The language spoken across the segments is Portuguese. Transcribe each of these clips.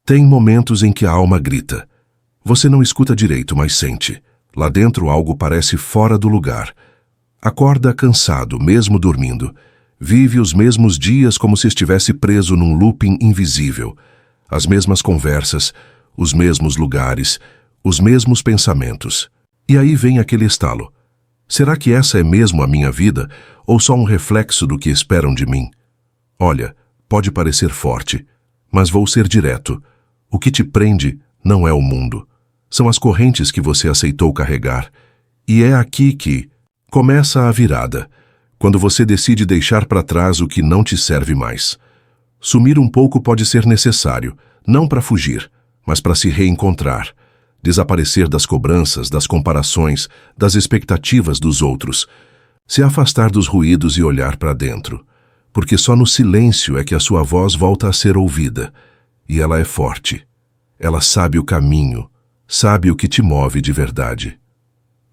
Tem momentos em que a alma grita. Você não escuta direito, mas sente. Lá dentro algo parece fora do lugar. Acorda cansado, mesmo dormindo. Vive os mesmos dias como se estivesse preso num looping invisível. As mesmas conversas, os mesmos lugares, os mesmos pensamentos. E aí vem aquele estalo. Será que essa é mesmo a minha vida ou só um reflexo do que esperam de mim? Olha, pode parecer forte, mas vou ser direto. O que te prende não é o mundo. São as correntes que você aceitou carregar. E é aqui que começa a virada, quando você decide deixar para trás o que não te serve mais. Sumir um pouco pode ser necessário, não para fugir, mas para se reencontrar. Desaparecer das cobranças, das comparações, das expectativas dos outros. Se afastar dos ruídos e olhar para dentro. Porque só no silêncio é que a sua voz volta a ser ouvida. E ela é forte. Ela sabe o caminho, sabe o que te move de verdade.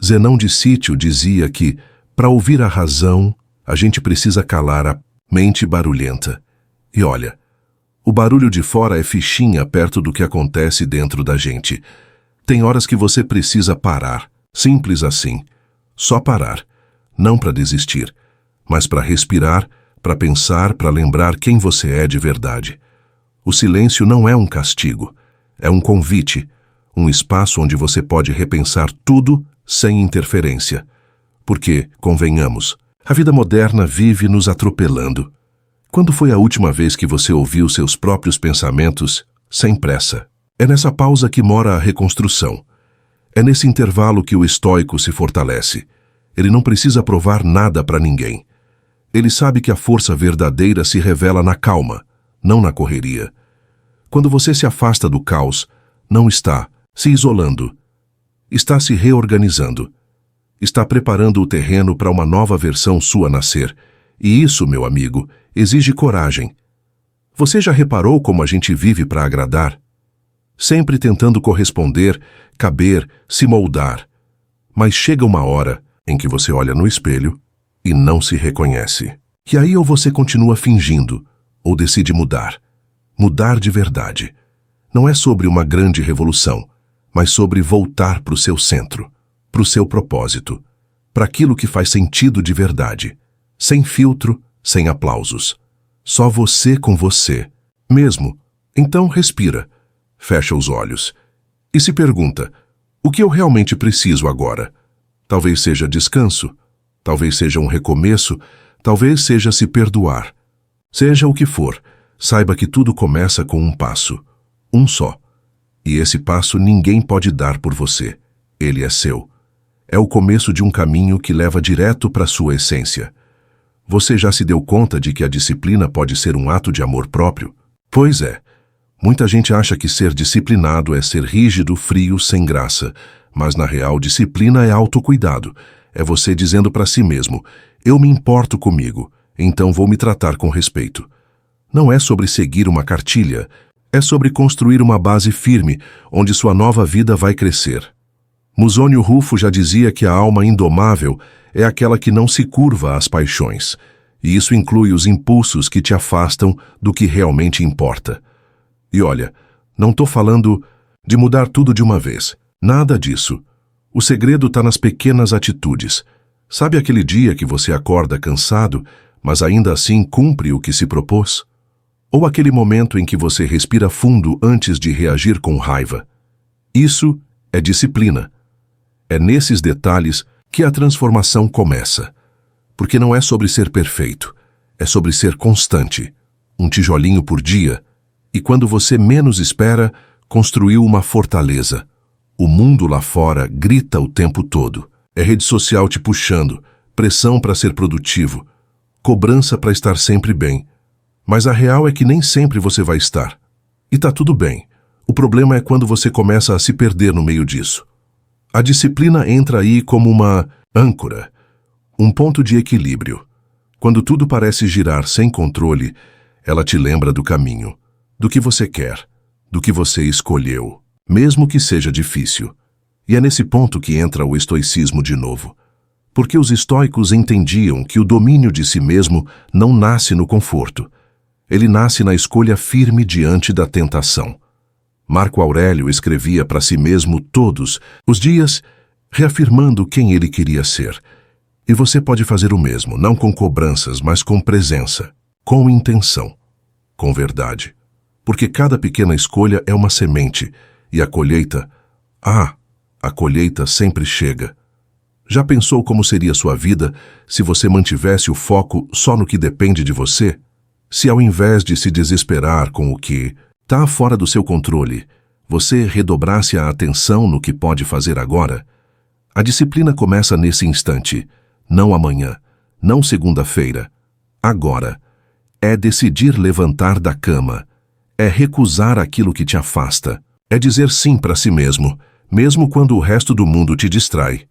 Zenão de Sítio dizia que, para ouvir a razão, a gente precisa calar a mente barulhenta. E olha, o barulho de fora é fichinha perto do que acontece dentro da gente. Tem horas que você precisa parar, simples assim. Só parar, não para desistir, mas para respirar, para pensar, para lembrar quem você é de verdade. O silêncio não é um castigo, é um convite, um espaço onde você pode repensar tudo sem interferência. Porque, convenhamos, a vida moderna vive nos atropelando. Quando foi a última vez que você ouviu seus próprios pensamentos sem pressa? É nessa pausa que mora a reconstrução. É nesse intervalo que o estoico se fortalece. Ele não precisa provar nada para ninguém. Ele sabe que a força verdadeira se revela na calma, não na correria. Quando você se afasta do caos, não está se isolando. Está se reorganizando. Está preparando o terreno para uma nova versão sua nascer. E isso, meu amigo, exige coragem. Você já reparou como a gente vive para agradar? Sempre tentando corresponder, caber, se moldar. Mas chega uma hora em que você olha no espelho e não se reconhece. E aí ou você continua fingindo, ou decide mudar. Mudar de verdade. Não é sobre uma grande revolução, mas sobre voltar para o seu centro, para o seu propósito, para aquilo que faz sentido de verdade. Sem filtro, sem aplausos. Só você com você. Mesmo. Então respira. Fecha os olhos e se pergunta, o que eu realmente preciso agora? Talvez seja descanso, talvez seja um recomeço, talvez seja se perdoar. Seja o que for, saiba que tudo começa com um passo, um só. E esse passo ninguém pode dar por você, ele é seu. É o começo de um caminho que leva direto para sua essência. Você já se deu conta de que a disciplina pode ser um ato de amor próprio? Pois é. Muita gente acha que ser disciplinado é ser rígido, frio, sem graça. Mas, na real, disciplina é autocuidado. É você dizendo para si mesmo, eu me importo comigo, então vou me tratar com respeito. Não é sobre seguir uma cartilha, é sobre construir uma base firme, onde sua nova vida vai crescer. Musônio Rufo já dizia que a alma indomável é aquela que não se curva às paixões. E isso inclui os impulsos que te afastam do que realmente importa. E olha, não estou falando de mudar tudo de uma vez. Nada disso. O segredo está nas pequenas atitudes. Sabe aquele dia que você acorda cansado, mas ainda assim cumpre o que se propôs? Ou aquele momento em que você respira fundo antes de reagir com raiva? Isso é disciplina. É nesses detalhes que a transformação começa. Porque não é sobre ser perfeito, é sobre ser constante. Um tijolinho por dia. E quando você menos espera, construiu uma fortaleza. O mundo lá fora grita o tempo todo. É rede social te puxando, pressão para ser produtivo, cobrança para estar sempre bem. Mas a real é que nem sempre você vai estar. E tá tudo bem. O problema é quando você começa a se perder no meio disso. A disciplina entra aí como uma âncora, um ponto de equilíbrio. Quando tudo parece girar sem controle, ela te lembra do caminho. Do que você quer, do que você escolheu, mesmo que seja difícil. E é nesse ponto que entra o estoicismo de novo. Porque os estoicos entendiam que o domínio de si mesmo não nasce no conforto. Ele nasce na escolha firme diante da tentação. Marco Aurélio escrevia para si mesmo todos os dias, reafirmando quem ele queria ser. E você pode fazer o mesmo, não com cobranças, mas com presença, com intenção, com verdade. Porque cada pequena escolha é uma semente, e a colheita sempre chega. Já pensou como seria sua vida se você mantivesse o foco só no que depende de você? Se ao invés de se desesperar com o que está fora do seu controle, você redobrasse a atenção no que pode fazer agora? A disciplina começa nesse instante, não amanhã, não segunda-feira. Agora. É decidir levantar da cama. É recusar aquilo que te afasta. É dizer sim para si mesmo, mesmo quando o resto do mundo te distrai.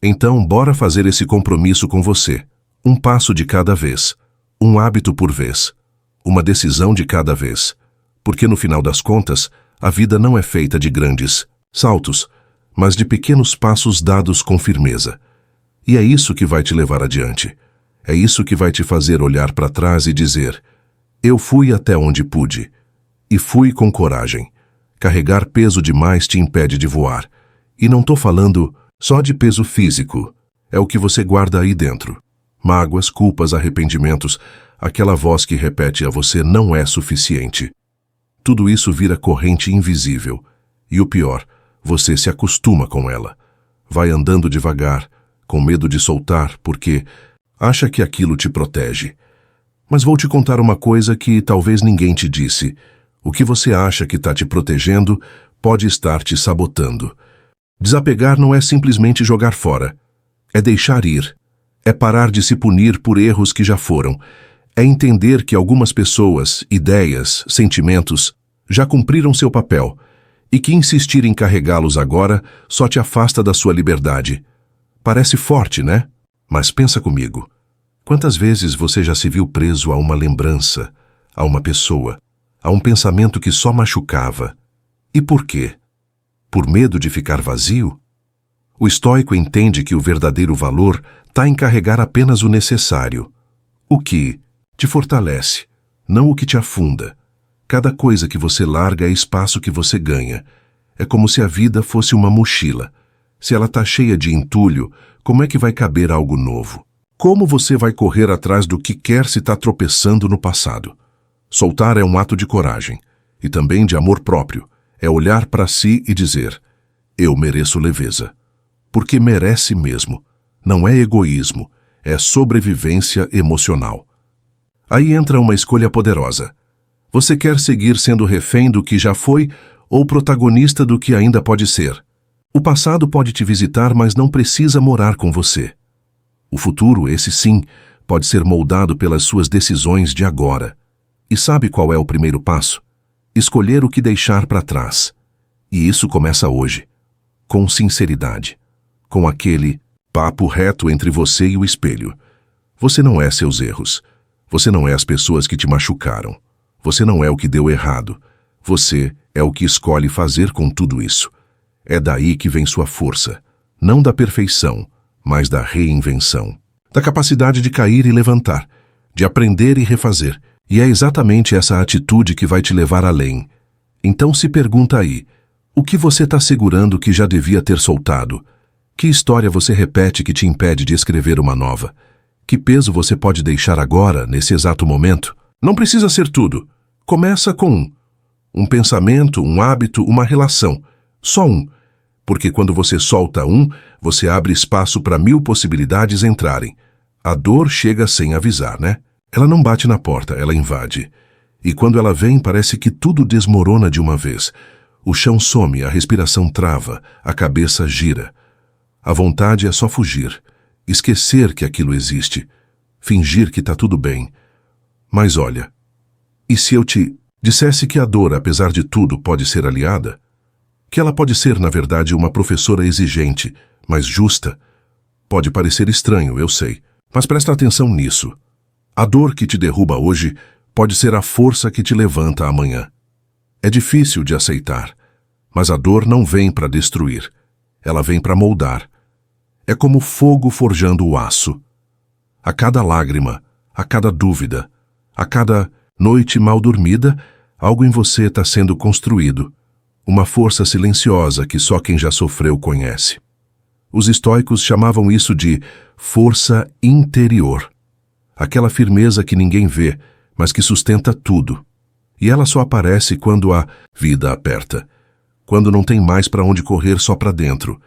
Então, bora fazer esse compromisso com você. Um passo de cada vez. Um hábito por vez. Uma decisão de cada vez. Porque no final das contas, a vida não é feita de grandes saltos, mas de pequenos passos dados com firmeza. E é isso que vai te levar adiante. É isso que vai te fazer olhar para trás e dizer: eu fui até onde pude. E fui com coragem. Carregar peso demais te impede de voar. E não tô falando só de peso físico. É o que você guarda aí dentro. Mágoas, culpas, arrependimentos, aquela voz que repete a você não é suficiente. Tudo isso vira corrente invisível. E o pior, você se acostuma com ela. Vai andando devagar, com medo de soltar, porque acha que aquilo te protege. Mas vou te contar uma coisa que talvez ninguém te disse. O que você acha que está te protegendo pode estar te sabotando. Desapegar não é simplesmente jogar fora. É deixar ir. É parar de se punir por erros que já foram. É entender que algumas pessoas, ideias, sentimentos já cumpriram seu papel e que insistir em carregá-los agora só te afasta da sua liberdade. Parece forte, né? Mas pensa comigo. Quantas vezes você já se viu preso a uma lembrança, a uma pessoa, a um pensamento que só machucava? E por quê? Por medo de ficar vazio? O estoico entende que o verdadeiro valor está em carregar apenas o necessário, o que te fortalece, não o que te afunda. Cada coisa que você larga é espaço que você ganha. É como se a vida fosse uma mochila. Se ela está cheia de entulho, como é que vai caber algo novo? Como você vai correr atrás do que quer se está tropeçando no passado? Soltar é um ato de coragem e também de amor próprio. É olhar para si e dizer: eu mereço leveza. Porque merece mesmo. Não é egoísmo, é sobrevivência emocional. Aí entra uma escolha poderosa. Você quer seguir sendo refém do que já foi ou protagonista do que ainda pode ser? O passado pode te visitar, mas não precisa morar com você. O futuro, esse sim, pode ser moldado pelas suas decisões de agora. E sabe qual é o primeiro passo? Escolher o que deixar para trás. E isso começa hoje, com sinceridade, com aquele papo reto entre você e o espelho. Você não é seus erros. Você não é as pessoas que te machucaram. Você não é o que deu errado. Você é o que escolhe fazer com tudo isso. É daí que vem sua força, não da perfeição, mas da reinvenção. Da capacidade de cair e levantar, de aprender e refazer. E é exatamente essa atitude que vai te levar além. Então se pergunta aí, o que você está segurando que já devia ter soltado? Que história você repete que te impede de escrever uma nova? Que peso você pode deixar agora, nesse exato momento? Não precisa ser tudo. Começa com um. Um pensamento, um hábito, uma relação. Só um. Porque quando você solta um, você abre espaço para 1000 possibilidades entrarem. A dor chega sem avisar, né? Ela não bate na porta, ela invade. E quando ela vem, parece que tudo desmorona de uma vez. O chão some, a respiração trava, a cabeça gira. A vontade é só fugir, esquecer que aquilo existe, fingir que está tudo bem. Mas olha, e se eu te dissesse que a dor, apesar de tudo, pode ser aliada? Que ela pode ser, na verdade, uma professora exigente, mas justa? Pode parecer estranho, eu sei, mas presta atenção nisso. A dor que te derruba hoje pode ser a força que te levanta amanhã. É difícil de aceitar, mas a dor não vem para destruir. Ela vem para moldar. É como fogo forjando o aço. A cada lágrima, a cada dúvida, a cada noite mal dormida, algo em você está sendo construído. uma força silenciosa que só quem já sofreu conhece. Os estoicos chamavam isso de força interior. Aquela firmeza que ninguém vê, mas que sustenta tudo. E ela só aparece quando a vida aperta. Quando não tem mais para onde correr, só para dentro.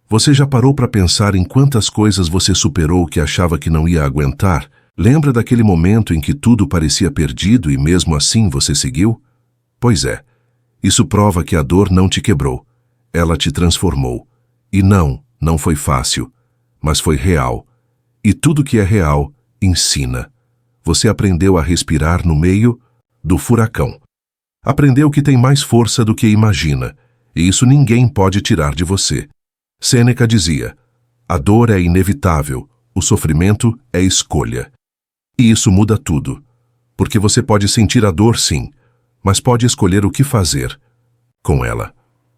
Você já parou para pensar em quantas coisas você superou que achava que não ia aguentar? Lembra daquele momento em que tudo parecia perdido e mesmo assim você seguiu? Pois é, isso prova que a dor não te quebrou. Ela te transformou. E não foi fácil, mas foi real. E tudo que é real, ensina. Você aprendeu a respirar no meio do furacão. Aprendeu que tem mais força do que imagina, e isso ninguém pode tirar de você. Sêneca dizia: a dor é inevitável, o sofrimento é escolha. E isso muda tudo, porque você pode sentir a dor sim, mas pode escolher o que fazer com ela.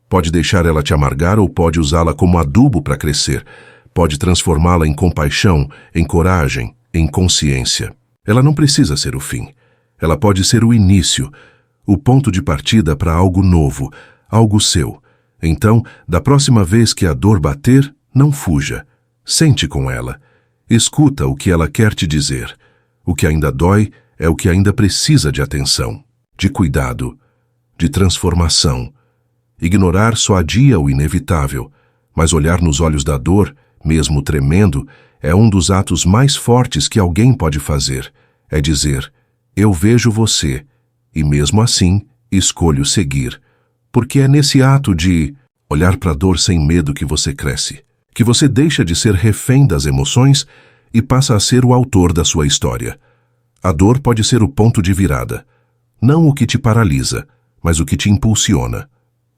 Pode deixar ela te amargar ou pode usá-la como adubo para crescer. Pode transformá-la em compaixão, em coragem, em consciência. Ela não precisa ser o fim. Ela pode ser o início, o ponto de partida para algo novo, algo seu. Então, da próxima vez que a dor bater, não fuja. Sente com ela. Escuta o que ela quer te dizer. O que ainda dói é o que ainda precisa de atenção, de cuidado, de transformação. Ignorar só adia o inevitável, mas olhar nos olhos da dor, mesmo tremendo, é um dos atos mais fortes que alguém pode fazer. É dizer: eu vejo você, e mesmo assim, escolho seguir. Porque é nesse ato de olhar para a dor sem medo que você cresce, que você deixa de ser refém das emoções e passa a ser o autor da sua história. A dor pode ser o ponto de virada, não o que te paralisa, mas o que te impulsiona.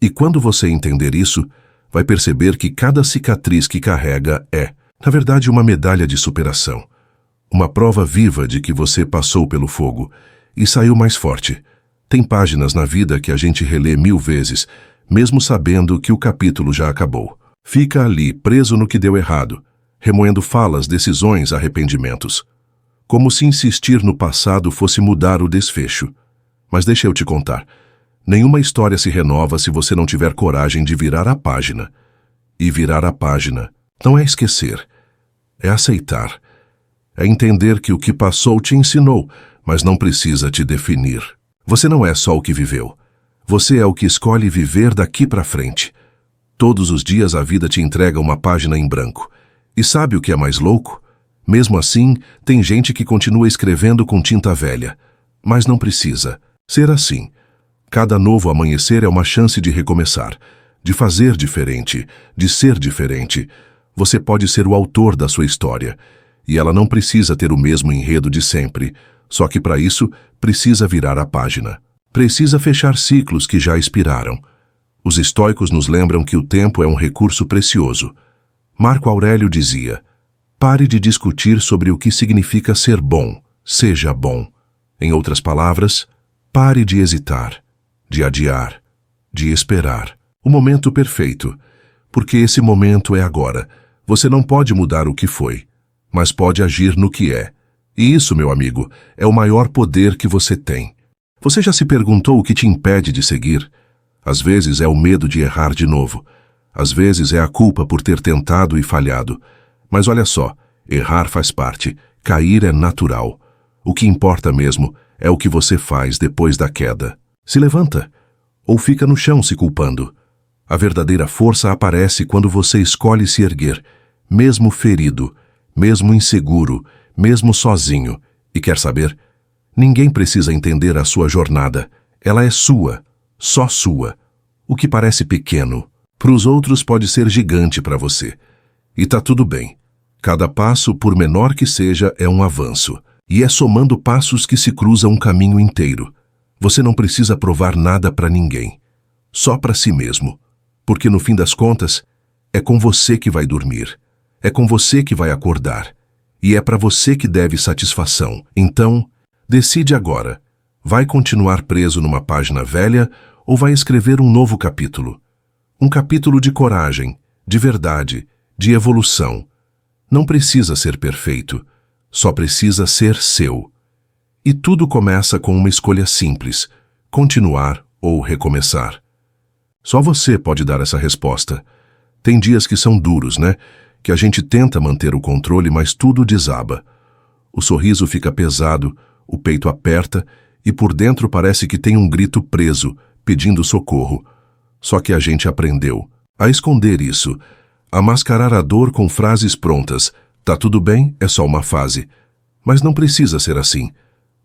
E quando você entender isso, vai perceber que cada cicatriz que carrega é, na verdade, uma medalha de superação. Uma prova viva de que você passou pelo fogo e saiu mais forte. Tem páginas na vida que a gente relê 1000 vezes, mesmo sabendo que o capítulo já acabou. Fica ali, preso no que deu errado, remoendo falas, decisões, arrependimentos. Como se insistir no passado fosse mudar o desfecho. Mas deixa eu te contar. Nenhuma história se renova se você não tiver coragem de virar a página. E virar a página não é esquecer, é aceitar. É entender que o que passou te ensinou, mas não precisa te definir. Você não é só o que viveu. Você é o que escolhe viver daqui para frente. Todos os dias a vida te entrega uma página em branco. E sabe o que é mais louco? Mesmo assim, tem gente que continua escrevendo com tinta velha. Mas não precisa ser assim. Cada novo amanhecer é uma chance de recomeçar, de fazer diferente, de ser diferente. Você pode ser o autor da sua história. E ela não precisa ter o mesmo enredo de sempre. Só que para isso, precisa virar a página. Precisa fechar ciclos que já expiraram. Os estoicos nos lembram que o tempo é um recurso precioso. Marco Aurélio dizia: pare de discutir sobre o que significa ser bom, seja bom. Em outras palavras, pare de hesitar, de adiar, de esperar. O momento perfeito, porque esse momento é agora. Você não pode mudar o que foi, mas pode agir no que é. E isso, meu amigo, é o maior poder que você tem. Você já se perguntou o que te impede de seguir? Às vezes é o medo de errar de novo. Às vezes é a culpa por ter tentado e falhado. Mas olha só, errar faz parte, cair é natural. O que importa mesmo é o que você faz depois da queda. Se levanta, ou fica no chão se culpando. A verdadeira força aparece quando você escolhe se erguer, mesmo ferido, mesmo inseguro, mesmo sozinho. E quer saber? Ninguém precisa entender a sua jornada. Ela é sua, só sua. O que parece pequeno, para os outros pode ser gigante para você. E tá tudo bem. Cada passo, por menor que seja, é um avanço. E é somando passos que se cruza um caminho inteiro. Você não precisa provar nada para ninguém. Só para si mesmo. Porque no fim das contas, é com você que vai dormir. É com você que vai acordar. E é para você que deve satisfação. Então, decide agora. Vai continuar preso numa página velha ou vai escrever um novo capítulo? Um capítulo de coragem, de verdade, de evolução. Não precisa ser perfeito, só precisa ser seu. E tudo começa com uma escolha simples: continuar ou recomeçar. Só você pode dar essa resposta. Tem dias que são duros, né? Que a gente tenta manter o controle, mas tudo desaba. O sorriso fica pesado, o peito aperta e por dentro parece que tem um grito preso, pedindo socorro. Só que a gente aprendeu a esconder isso, a mascarar a dor com frases prontas. Tá tudo bem, é só uma fase. Mas não precisa ser assim.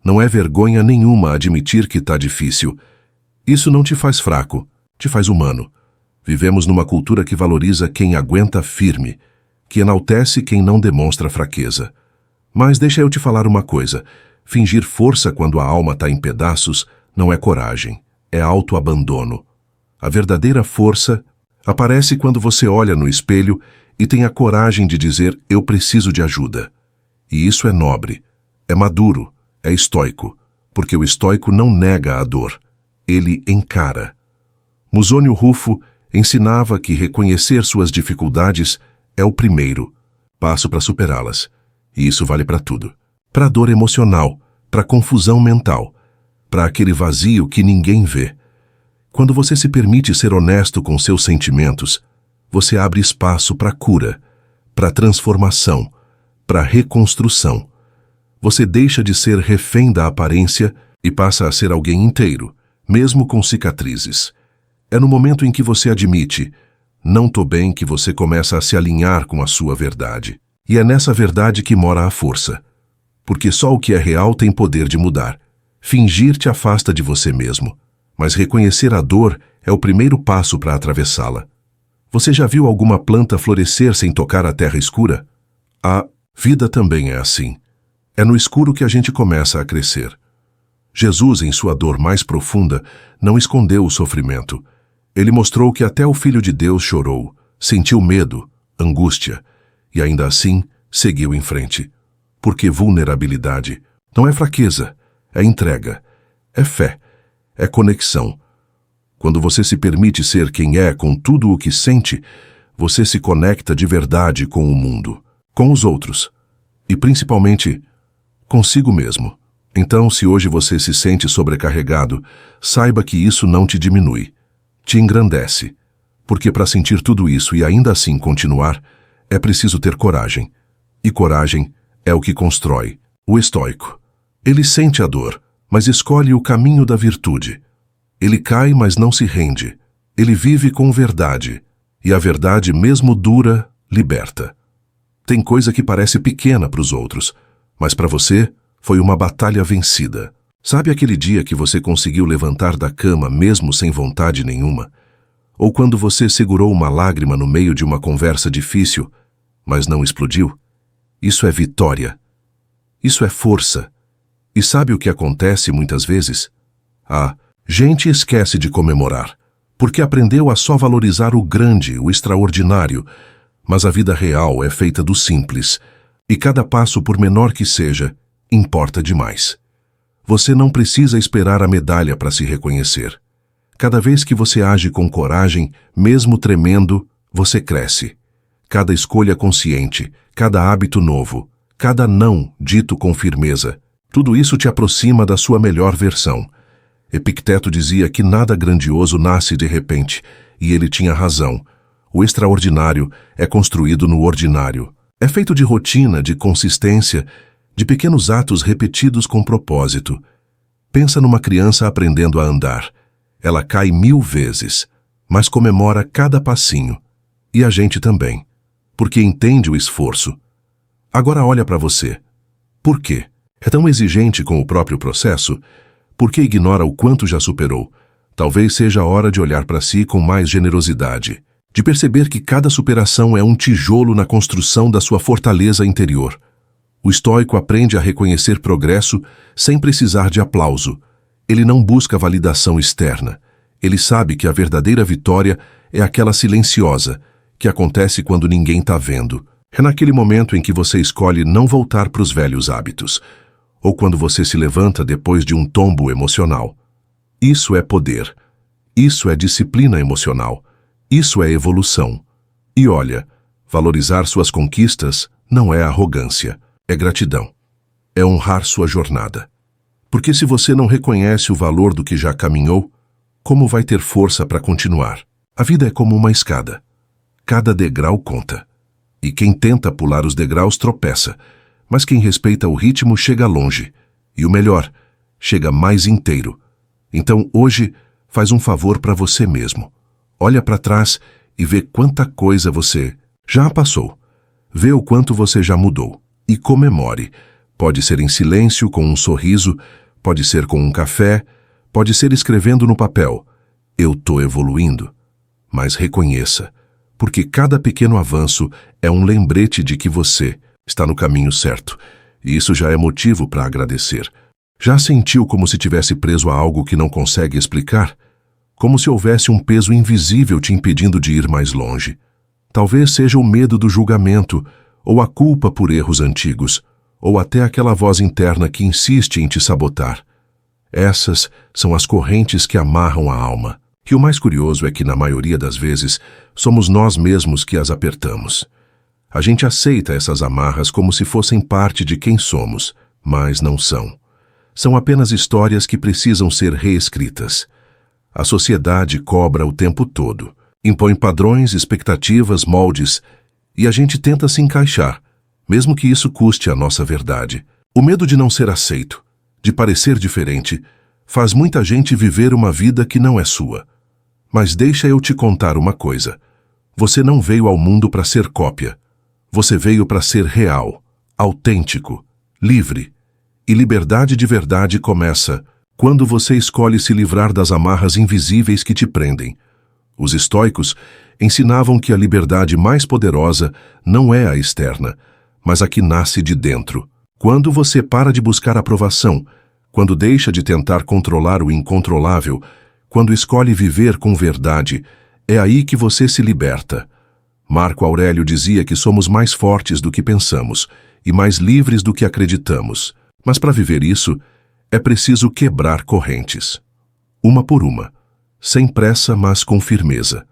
Não é vergonha nenhuma admitir que tá difícil. Isso não te faz fraco, te faz humano. Vivemos numa cultura que valoriza quem aguenta firme, que enaltece quem não demonstra fraqueza. Mas deixa eu te falar uma coisa. Fingir força quando a alma tá em pedaços não é coragem, é autoabandono. A verdadeira força aparece quando você olha no espelho e tem a coragem de dizer eu preciso de ajuda. E isso é nobre, é maduro, é estoico, porque o estoico não nega a dor, ele encara. Musônio Rufo ensinava que reconhecer suas dificuldades é o primeiro passo para superá-las. E isso vale para tudo. Para a dor emocional, para a confusão mental, para aquele vazio que ninguém vê. Quando você se permite ser honesto com seus sentimentos, você abre espaço para cura, para transformação, para reconstrução. Você deixa de ser refém da aparência e passa a ser alguém inteiro, mesmo com cicatrizes. É no momento em que você admite, não tô bem, que você começa a se alinhar com a sua verdade. E é nessa verdade que mora a força. Porque só o que é real tem poder de mudar. Fingir te afasta de você mesmo. Mas reconhecer a dor é o primeiro passo para atravessá-la. Você já viu alguma planta florescer sem tocar a terra escura? A vida também é assim. É no escuro que a gente começa a crescer. Jesus, em sua dor mais profunda, não escondeu o sofrimento. Ele mostrou que até o Filho de Deus chorou, sentiu medo, angústia, e ainda assim seguiu em frente. Porque vulnerabilidade não é fraqueza, é entrega, é fé, é conexão. Quando você se permite ser quem é com tudo o que sente, você se conecta de verdade com o mundo, com os outros e principalmente consigo mesmo. Então, se hoje você se sente sobrecarregado, saiba que isso não te diminui, te engrandece. Porque para sentir tudo isso e ainda assim continuar, é preciso ter coragem. E coragem é o que constrói o estoico. Ele sente a dor, mas escolhe o caminho da virtude. Ele cai, mas não se rende. Ele vive com verdade. E a verdade, mesmo dura, liberta. Tem coisa que parece pequena para os outros, mas para você foi uma batalha vencida. Sabe aquele dia que você conseguiu levantar da cama mesmo sem vontade nenhuma? Ou quando você segurou uma lágrima no meio de uma conversa difícil, mas não explodiu? Isso é vitória. Isso é força. E sabe o que acontece muitas vezes? A gente esquece de comemorar, porque aprendeu a só valorizar o grande, o extraordinário, mas a vida real é feita do simples, e cada passo, por menor que seja, importa demais. Você não precisa esperar a medalha para se reconhecer. Cada vez que você age com coragem, mesmo tremendo, você cresce. Cada escolha consciente, cada hábito novo, cada não dito com firmeza, tudo isso te aproxima da sua melhor versão. Epicteto dizia que nada grandioso nasce de repente, e ele tinha razão. O extraordinário é construído no ordinário. É feito de rotina, de consistência, de pequenos atos repetidos com propósito. Pensa numa criança aprendendo a andar. Ela cai 1000 vezes, mas comemora cada passinho. E a gente também, porque entende o esforço. Agora olha para você. Por quê? É tão exigente com o próprio processo? Por que ignora o quanto já superou? Talvez seja a hora de olhar para si com mais generosidade, de perceber que cada superação é um tijolo na construção da sua fortaleza interior. O estoico aprende a reconhecer progresso sem precisar de aplauso. Ele não busca validação externa. Ele sabe que a verdadeira vitória é aquela silenciosa, que acontece quando ninguém está vendo. É naquele momento em que você escolhe não voltar para os velhos hábitos, ou quando você se levanta depois de um tombo emocional. Isso é poder. Isso é disciplina emocional. Isso é evolução. E olha, valorizar suas conquistas não é arrogância, é gratidão. É honrar sua jornada. Porque se você não reconhece o valor do que já caminhou, como vai ter força para continuar? A vida é como uma escada. Cada degrau conta. E quem tenta pular os degraus tropeça, mas quem respeita o ritmo chega longe. E o melhor, chega mais inteiro. Então hoje, faz um favor para você mesmo. Olha para trás e vê quanta coisa você já passou. Vê o quanto você já mudou. E comemore. Pode ser em silêncio, com um sorriso, pode ser com um café, pode ser escrevendo no papel. Eu tô evoluindo. Mas reconheça, porque cada pequeno avanço é um lembrete de que você está no caminho certo. E isso já é motivo para agradecer. Já sentiu como se tivesse preso a algo que não consegue explicar? Como se houvesse um peso invisível te impedindo de ir mais longe. Talvez seja o medo do julgamento, ou a culpa por erros antigos, ou até aquela voz interna que insiste em te sabotar. Essas são as correntes que amarram a alma. E o mais curioso é que, na maioria das vezes, somos nós mesmos que as apertamos. A gente aceita essas amarras como se fossem parte de quem somos, mas não são. São apenas histórias que precisam ser reescritas. A sociedade cobra o tempo todo, impõe padrões, expectativas, moldes, e a gente tenta se encaixar, mesmo que isso custe a nossa verdade. O medo de não ser aceito, de parecer diferente, faz muita gente viver uma vida que não é sua. Mas deixa eu te contar uma coisa. Você não veio ao mundo para ser cópia. Você veio para ser real, autêntico, livre. E liberdade de verdade começa quando você escolhe se livrar das amarras invisíveis que te prendem. Os estoicos ensinavam que a liberdade mais poderosa não é a externa, mas a que nasce de dentro. Quando você para de buscar aprovação, quando deixa de tentar controlar o incontrolável, quando escolhe viver com verdade, é aí que você se liberta. Marco Aurélio dizia que somos mais fortes do que pensamos e mais livres do que acreditamos. Mas para viver isso, é preciso quebrar correntes. Uma por uma, sem pressa, mas com firmeza.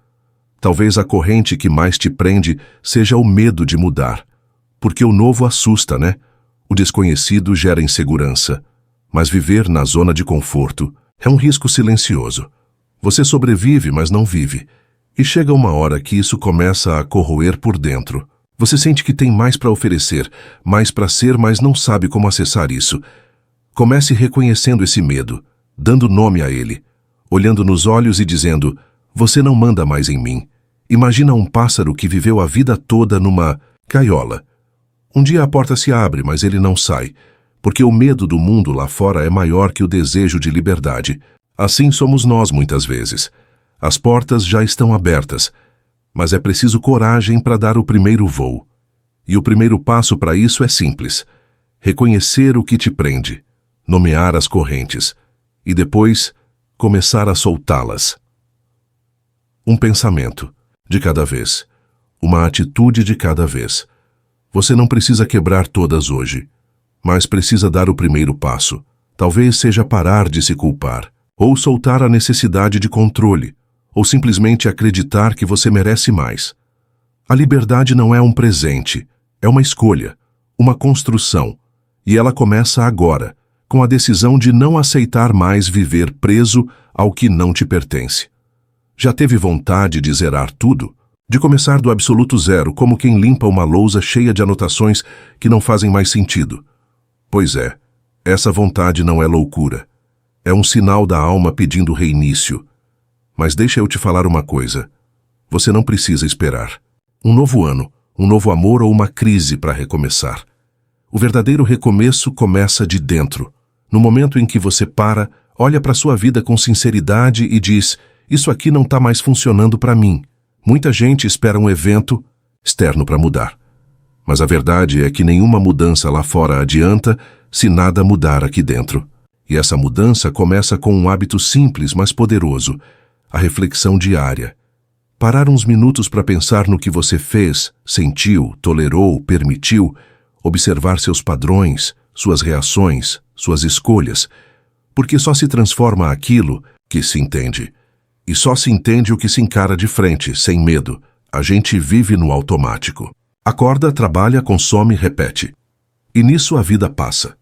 Talvez a corrente que mais te prende seja o medo de mudar. Porque o novo assusta, né? O desconhecido gera insegurança. Mas viver na zona de conforto é um risco silencioso. Você sobrevive, mas não vive. E chega uma hora que isso começa a corroer por dentro. Você sente que tem mais para oferecer, mais para ser, mas não sabe como acessar isso. Comece reconhecendo esse medo, dando nome a ele, olhando nos olhos e dizendo: você não manda mais em mim. Imagina um pássaro que viveu a vida toda numa gaiola. Um dia a porta se abre, mas ele não sai, porque o medo do mundo lá fora é maior que o desejo de liberdade. Assim somos nós muitas vezes. As portas já estão abertas, mas é preciso coragem para dar o primeiro voo. E o primeiro passo para isso é simples: reconhecer o que te prende, nomear as correntes, e depois começar a soltá-las. Um pensamento de cada vez, uma atitude de cada vez. Você não precisa quebrar todas hoje, mas precisa dar o primeiro passo. Talvez seja parar de se culpar, ou soltar a necessidade de controle, ou simplesmente acreditar que você merece mais. A liberdade não é um presente, é uma escolha, uma construção, e ela começa agora, com a decisão de não aceitar mais viver preso ao que não te pertence. Já teve vontade de zerar tudo? De começar do absoluto zero, como quem limpa uma lousa cheia de anotações que não fazem mais sentido? Pois é, essa vontade não é loucura. É um sinal da alma pedindo reinício. Mas deixa eu te falar uma coisa. Você não precisa esperar um novo ano, um novo amor ou uma crise para recomeçar. O verdadeiro recomeço começa de dentro. No momento em que você para, olha para sua vida com sinceridade e diz: isso aqui não está mais funcionando para mim. Muita gente espera um evento externo para mudar. Mas a verdade é que nenhuma mudança lá fora adianta se nada mudar aqui dentro. E essa mudança começa com um hábito simples, mas poderoso: a reflexão diária. Parar uns minutos para pensar no que você fez, sentiu, tolerou, permitiu, observar seus padrões, suas reações, suas escolhas, porque só se transforma aquilo que se entende. E só se entende o que se encara de frente, sem medo. A gente vive no automático. Acorda, trabalha, consome, repete. E nisso a vida passa.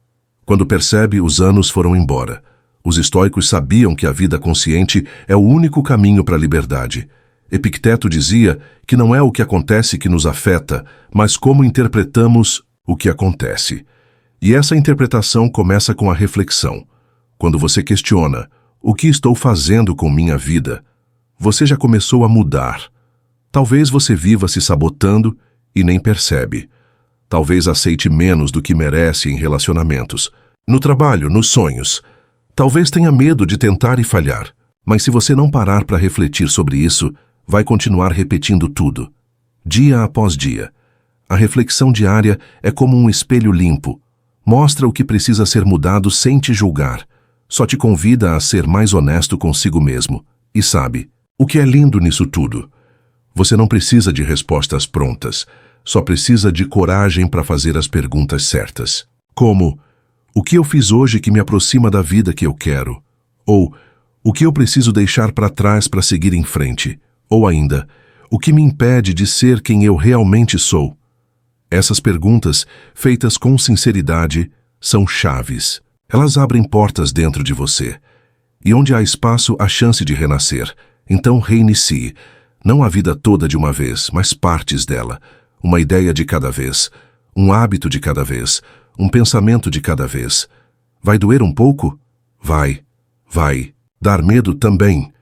Quando percebe, os anos foram embora. Os estoicos sabiam que a vida consciente é o único caminho para a liberdade. Epicteto dizia que não é o que acontece que nos afeta, mas como interpretamos o que acontece. E essa interpretação começa com a reflexão. Quando você questiona, o que estou fazendo com minha vida? Você já começou a mudar. Talvez você viva se sabotando e nem percebe. Talvez aceite menos do que merece em relacionamentos, no trabalho, nos sonhos. Talvez tenha medo de tentar e falhar. Mas se você não parar para refletir sobre isso, vai continuar repetindo tudo, dia após dia. A reflexão diária é como um espelho limpo. Mostra o que precisa ser mudado sem te julgar. Só te convida a ser mais honesto consigo mesmo. E sabe, o que é lindo nisso tudo? Você não precisa de respostas prontas. Só precisa de coragem para fazer as perguntas certas. Como, o que eu fiz hoje que me aproxima da vida que eu quero? Ou, o que eu preciso deixar para trás para seguir em frente? Ou ainda, o que me impede de ser quem eu realmente sou? Essas perguntas, feitas com sinceridade, são chaves. Elas abrem portas dentro de você. E onde há espaço, há chance de renascer. Então reinicie. Não a vida toda de uma vez, mas partes dela. Uma ideia de cada vez. Um hábito de cada vez. Um pensamento de cada vez. Vai doer um pouco? Vai. Vai. Dar medo também.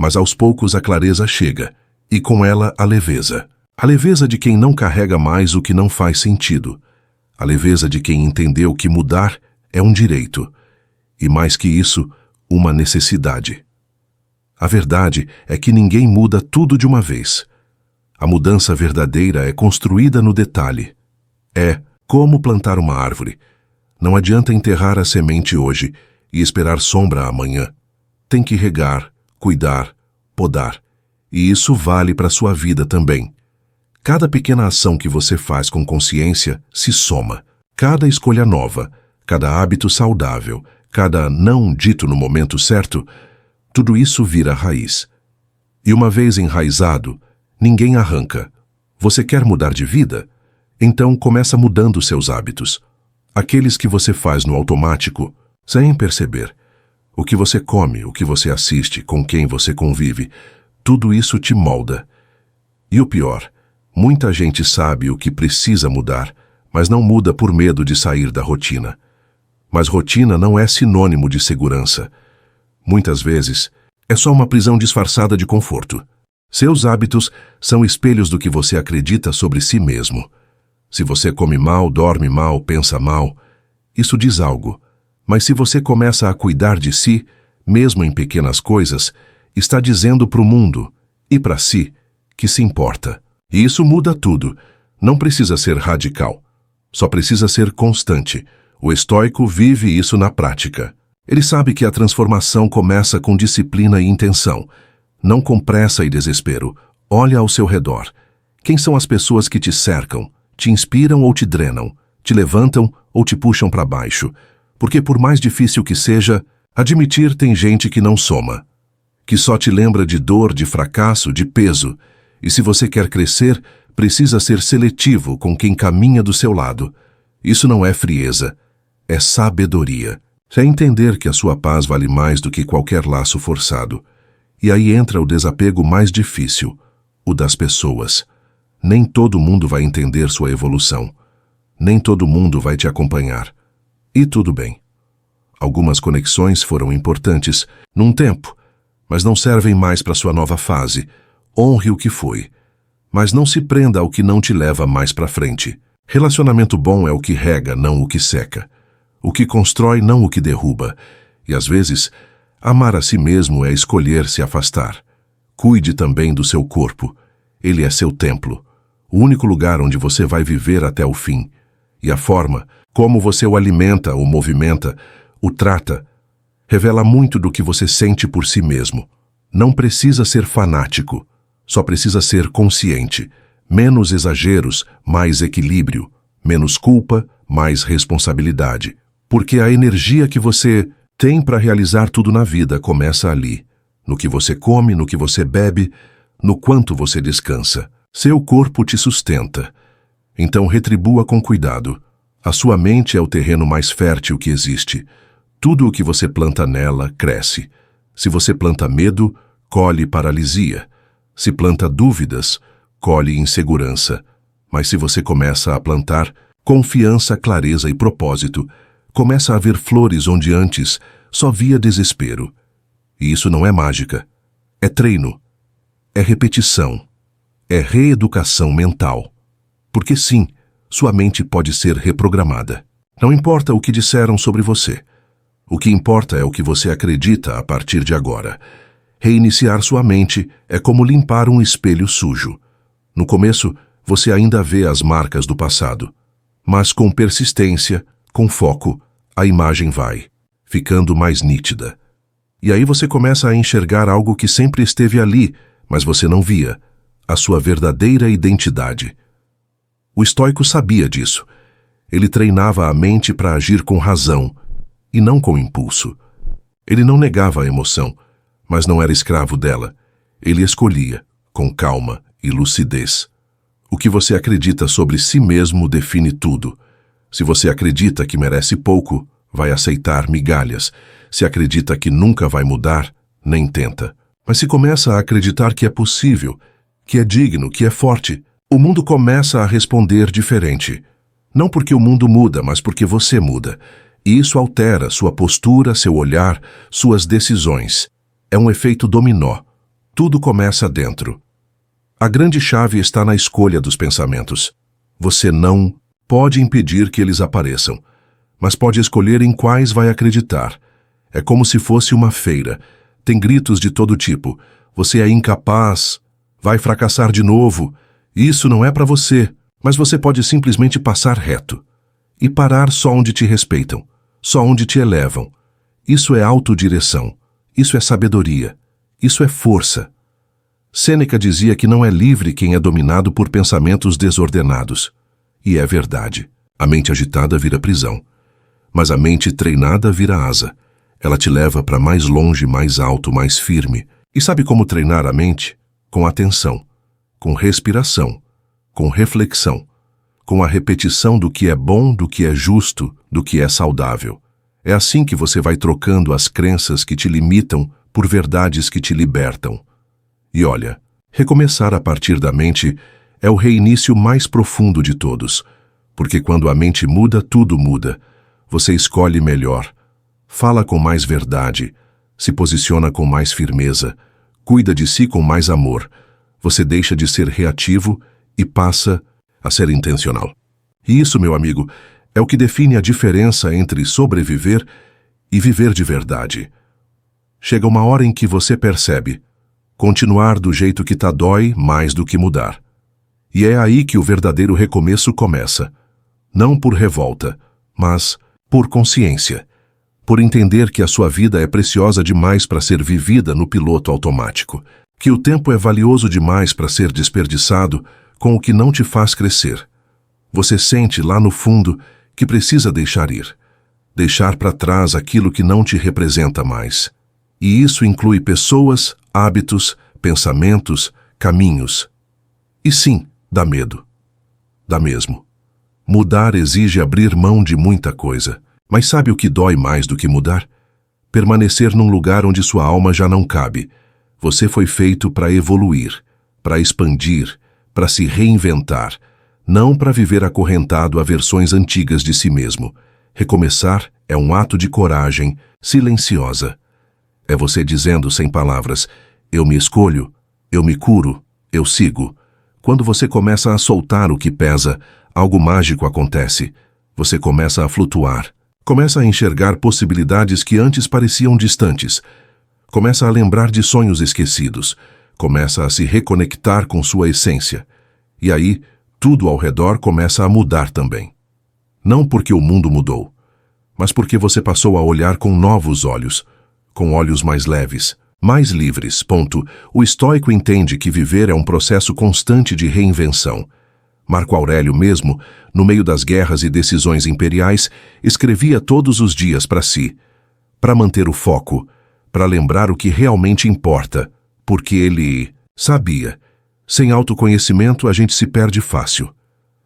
Mas aos poucos a clareza chega, e com ela a leveza. A leveza de quem não carrega mais o que não faz sentido. A leveza de quem entendeu que mudar é um direito, e mais que isso, uma necessidade. A verdade é que ninguém muda tudo de uma vez. A mudança verdadeira é construída no detalhe. É como plantar uma árvore. Não adianta enterrar a semente hoje e esperar sombra amanhã. Tem que regar, cuidar, podar. E isso vale para sua vida também. Cada pequena ação que você faz com consciência se soma. Cada escolha nova, cada hábito saudável, cada não dito no momento certo, tudo isso vira raiz. E uma vez enraizado, ninguém arranca. Você quer mudar de vida? Então começa mudando seus hábitos. Aqueles que você faz no automático, sem perceber. O que você come, o que você assiste, com quem você convive, tudo isso te molda. E o pior, muita gente sabe o que precisa mudar, mas não muda por medo de sair da rotina. Mas rotina não é sinônimo de segurança. Muitas vezes, é só uma prisão disfarçada de conforto. Seus hábitos são espelhos do que você acredita sobre si mesmo. Se você come mal, dorme mal, pensa mal, isso diz algo. Mas se você começa a cuidar de si, mesmo em pequenas coisas, está dizendo para o mundo e para si que se importa. E isso muda tudo. Não precisa ser radical. Só precisa ser constante. O estoico vive isso na prática. Ele sabe que a transformação começa com disciplina e intenção. Não com pressa e desespero. Olha ao seu redor. Quem são as pessoas que te cercam? Te inspiram ou te drenam? Te levantam ou te puxam para baixo? Porque por mais difícil que seja, admitir tem gente que não soma, que só te lembra de dor, de fracasso, de peso. E se você quer crescer, precisa ser seletivo com quem caminha do seu lado. Isso não é frieza, é sabedoria. É entender que a sua paz vale mais do que qualquer laço forçado. E aí entra o desapego mais difícil, o das pessoas. Nem todo mundo vai entender sua evolução. Nem todo mundo vai te acompanhar. E tudo bem. Algumas conexões foram importantes num tempo, mas não servem mais para sua nova fase. Honre o que foi, mas não se prenda ao que não te leva mais para frente. Relacionamento bom é o que rega, não o que seca. O que constrói, não o que derruba. E às vezes, amar a si mesmo é escolher se afastar. Cuide também do seu corpo. Ele é seu templo, o único lugar onde você vai viver até o fim. E a forma como você o alimenta, o movimenta, o trata, revela muito do que você sente por si mesmo. Não precisa ser fanático, só precisa ser consciente. Menos exageros, mais equilíbrio. Menos culpa, mais responsabilidade. Porque a energia que você tem para realizar tudo na vida começa ali. No que você come, no que você bebe, no quanto você descansa. Seu corpo te sustenta. Então retribua com cuidado. A sua mente é o terreno mais fértil que existe. Tudo o que você planta nela cresce. Se você planta medo, colhe paralisia. Se planta dúvidas, colhe insegurança. Mas se você começa a plantar confiança, clareza e propósito, começa a ver flores onde antes só via desespero. E isso não é mágica. É treino. É repetição. É reeducação mental. Porque sim, sua mente pode ser reprogramada. Não importa o que disseram sobre você. O que importa é o que você acredita a partir de agora. Reiniciar sua mente é como limpar um espelho sujo. No começo, você ainda vê as marcas do passado. Mas com persistência, com foco, a imagem vai ficando mais nítida. E aí você começa a enxergar algo que sempre esteve ali, mas você não via. A sua verdadeira identidade. O estoico sabia disso. Ele treinava a mente para agir com razão, e não com impulso. Ele não negava a emoção, mas não era escravo dela. Ele escolhia, com calma e lucidez. O que você acredita sobre si mesmo define tudo. Se você acredita que merece pouco, vai aceitar migalhas. Se acredita que nunca vai mudar, nem tenta. Mas se começa a acreditar que é possível, que é digno, que é forte, o mundo começa a responder diferente. Não porque o mundo muda, mas porque você muda. E isso altera sua postura, seu olhar, suas decisões. É um efeito dominó. Tudo começa dentro. A grande chave está na escolha dos pensamentos. Você não pode impedir que eles apareçam, mas pode escolher em quais vai acreditar. É como se fosse uma feira. Tem gritos de todo tipo. Você é incapaz, vai fracassar de novo. Isso não é para você, mas você pode simplesmente passar reto. E parar só onde te respeitam, só onde te elevam. Isso é autodireção. Isso é sabedoria. Isso é força. Sêneca dizia que não é livre quem é dominado por pensamentos desordenados. E é verdade. A mente agitada vira prisão. Mas a mente treinada vira asa. Ela te leva para mais longe, mais alto, mais firme. E sabe como treinar a mente? Com atenção, com respiração, com reflexão, com a repetição do que é bom, do que é justo, do que é saudável. É assim que você vai trocando as crenças que te limitam por verdades que te libertam. E olha, recomeçar a partir da mente é o reinício mais profundo de todos, porque quando a mente muda, tudo muda. Você escolhe melhor, fala com mais verdade, se posiciona com mais firmeza, cuida de si com mais amor. Você deixa de ser reativo e passa a ser intencional. E isso, meu amigo, é o que define a diferença entre sobreviver e viver de verdade. Chega uma hora em que você percebe: continuar do jeito que tá dói mais do que mudar. E é aí que o verdadeiro recomeço começa. Não por revolta, mas por consciência. Por entender que a sua vida é preciosa demais para ser vivida no piloto automático. Que o tempo é valioso demais para ser desperdiçado com o que não te faz crescer. Você sente lá no fundo que precisa deixar ir. Deixar para trás aquilo que não te representa mais. E isso inclui pessoas, hábitos, pensamentos, caminhos. E sim, dá medo. Dá mesmo. Mudar exige abrir mão de muita coisa. Mas sabe o que dói mais do que mudar? Permanecer num lugar onde sua alma já não cabe. Você foi feito para evoluir, para expandir, para se reinventar, não para viver acorrentado a versões antigas de si mesmo. Recomeçar é um ato de coragem silenciosa. É você dizendo sem palavras: eu me escolho, eu me curo, eu sigo. Quando você começa a soltar o que pesa, algo mágico acontece. Você começa a flutuar. Começa a enxergar possibilidades que antes pareciam distantes. Começa a lembrar de sonhos esquecidos. Começa a se reconectar com sua essência. E aí, tudo ao redor começa a mudar também. Não porque o mundo mudou, mas porque você passou a olhar com novos olhos, com olhos mais leves, mais livres. O estoico entende que viver é um processo constante de reinvenção. Marco Aurélio mesmo, no meio das guerras e decisões imperiais, escrevia todos os dias para si, para manter o foco, para lembrar o que realmente importa, porque ele sabia. Sem autoconhecimento a gente se perde fácil.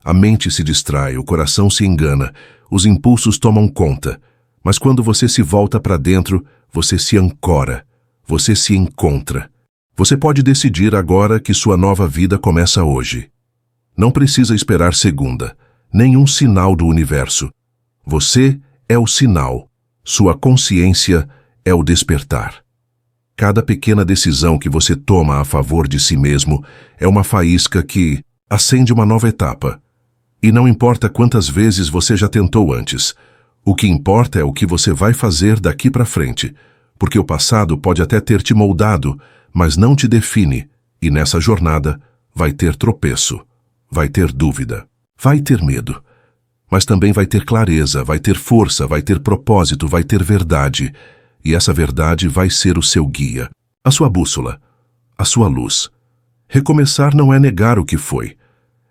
A mente se distrai, o coração se engana, os impulsos tomam conta. Mas quando você se volta para dentro, você se ancora, você se encontra. Você pode decidir agora que sua nova vida começa hoje. Não precisa esperar segunda, nenhum sinal do universo. Você é o sinal. Sua consciência é o despertar. Cada pequena decisão que você toma a favor de si mesmo é uma faísca que acende uma nova etapa. E não importa quantas vezes você já tentou antes, o que importa é o que você vai fazer daqui para frente, porque o passado pode até ter te moldado, mas não te define, e nessa jornada vai ter tropeço, vai ter dúvida, vai ter medo, mas também vai ter clareza, vai ter força, vai ter propósito, vai ter verdade, e essa verdade vai ser o seu guia, a sua bússola, a sua luz. Recomeçar não é negar o que foi,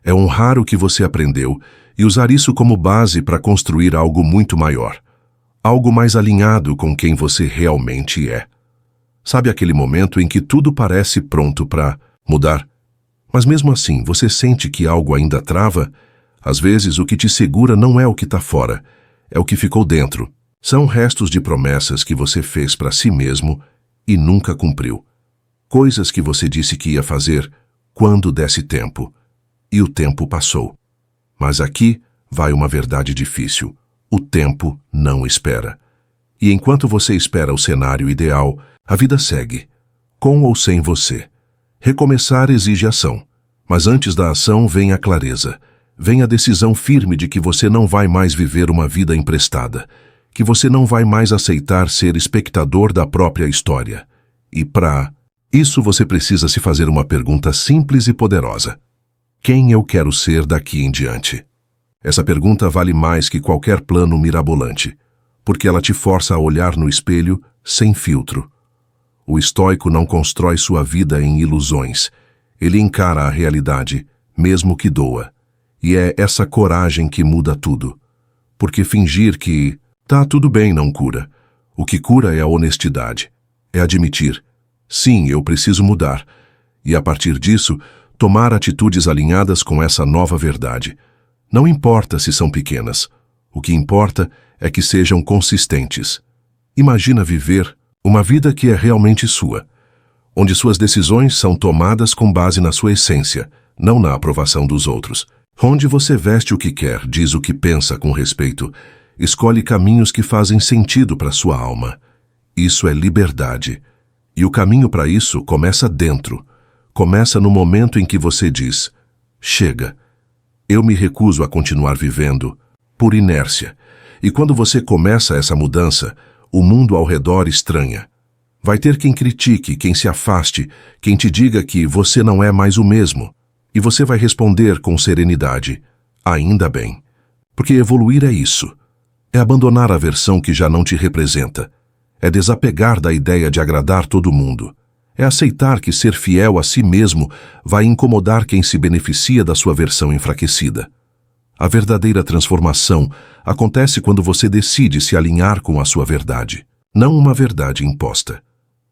é honrar o que você aprendeu e usar isso como base para construir algo muito maior, algo mais alinhado com quem você realmente é. Sabe aquele momento em que tudo parece pronto para mudar, mas mesmo assim você sente que algo ainda trava? Às vezes o que te segura não é o que está fora, é o que ficou dentro. São restos de promessas que você fez para si mesmo e nunca cumpriu. Coisas que você disse que ia fazer quando desse tempo. E o tempo passou. Mas aqui vai uma verdade difícil. O tempo não espera. E enquanto você espera o cenário ideal, a vida segue, com ou sem você. Recomeçar exige ação, mas antes da ação vem a clareza, vem a decisão firme de que você não vai mais viver uma vida emprestada, que você não vai mais aceitar ser espectador da própria história. E para isso você precisa se fazer uma pergunta simples e poderosa. Quem eu quero ser daqui em diante? Essa pergunta vale mais que qualquer plano mirabolante, porque ela te força a olhar no espelho sem filtro. O estoico não constrói sua vida em ilusões. Ele encara a realidade, mesmo que doa. E é essa coragem que muda tudo. Porque fingir que tá tudo bem não cura. O que cura é a honestidade. É admitir, sim, eu preciso mudar. E a partir disso, tomar atitudes alinhadas com essa nova verdade. Não importa se são pequenas. O que importa é que sejam consistentes. Imagina viver uma vida que é realmente sua, onde suas decisões são tomadas com base na sua essência, não na aprovação dos outros. Onde você veste o que quer, diz o que pensa com respeito, escolhe caminhos que fazem sentido para sua alma. Isso é liberdade. E o caminho para isso começa dentro. Começa no momento em que você diz, chega, eu me recuso a continuar vivendo por inércia. E quando você começa essa mudança, o mundo ao redor estranha. Vai ter quem critique, quem se afaste, quem te diga que você não é mais o mesmo. E você vai responder com serenidade, ainda bem. Porque evoluir é isso. É abandonar a versão que já não te representa. É desapegar da ideia de agradar todo mundo. É aceitar que ser fiel a si mesmo vai incomodar quem se beneficia da sua versão enfraquecida. A verdadeira transformação acontece quando você decide se alinhar com a sua verdade. Não uma verdade imposta,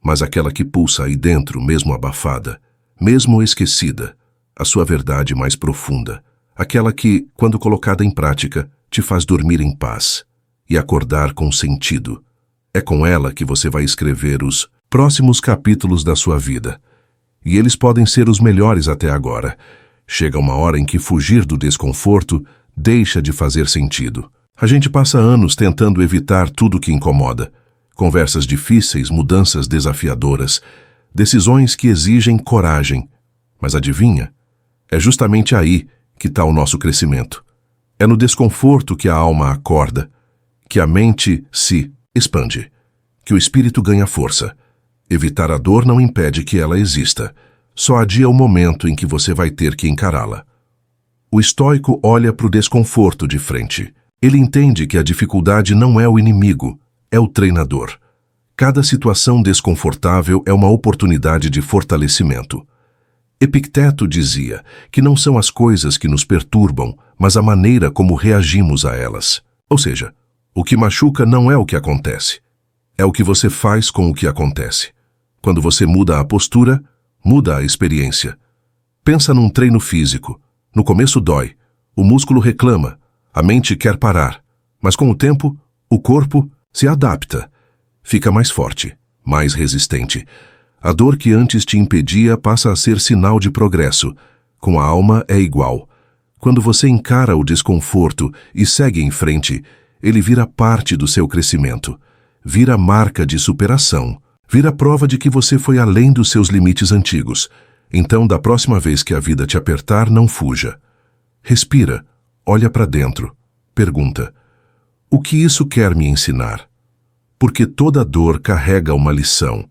mas aquela que pulsa aí dentro, mesmo abafada, mesmo esquecida, a sua verdade mais profunda, aquela que, quando colocada em prática, te faz dormir em paz e acordar com sentido. É com ela que você vai escrever os próximos capítulos da sua vida. E eles podem ser os melhores até agora. Chega uma hora em que fugir do desconforto deixa de fazer sentido. A gente passa anos tentando evitar tudo que incomoda. Conversas difíceis, mudanças desafiadoras, decisões que exigem coragem. Mas adivinha? É justamente aí que está o nosso crescimento. É no desconforto que a alma acorda, que a mente se expande, que o espírito ganha força. Evitar a dor não impede que ela exista, só adia o momento em que você vai ter que encará-la. O estoico olha para o desconforto de frente. Ele entende que a dificuldade não é o inimigo, é o treinador. Cada situação desconfortável é uma oportunidade de fortalecimento. Epicteto dizia que não são as coisas que nos perturbam, mas a maneira como reagimos a elas. Ou seja, o que machuca não é o que acontece, é o que você faz com o que acontece. Quando você muda a postura, muda a experiência. Pensa num treino físico. No começo dói, o músculo reclama, a mente quer parar, mas com o tempo, o corpo se adapta, fica mais forte, mais resistente. A dor que antes te impedia passa a ser sinal de progresso. Com a alma é igual. Quando você encara o desconforto e segue em frente, ele vira parte do seu crescimento. Vira marca de superação. Vira prova de que você foi além dos seus limites antigos. Então, da próxima vez que a vida te apertar, não fuja. Respira, olha para dentro, pergunta: o que isso quer me ensinar? Porque toda dor carrega uma lição.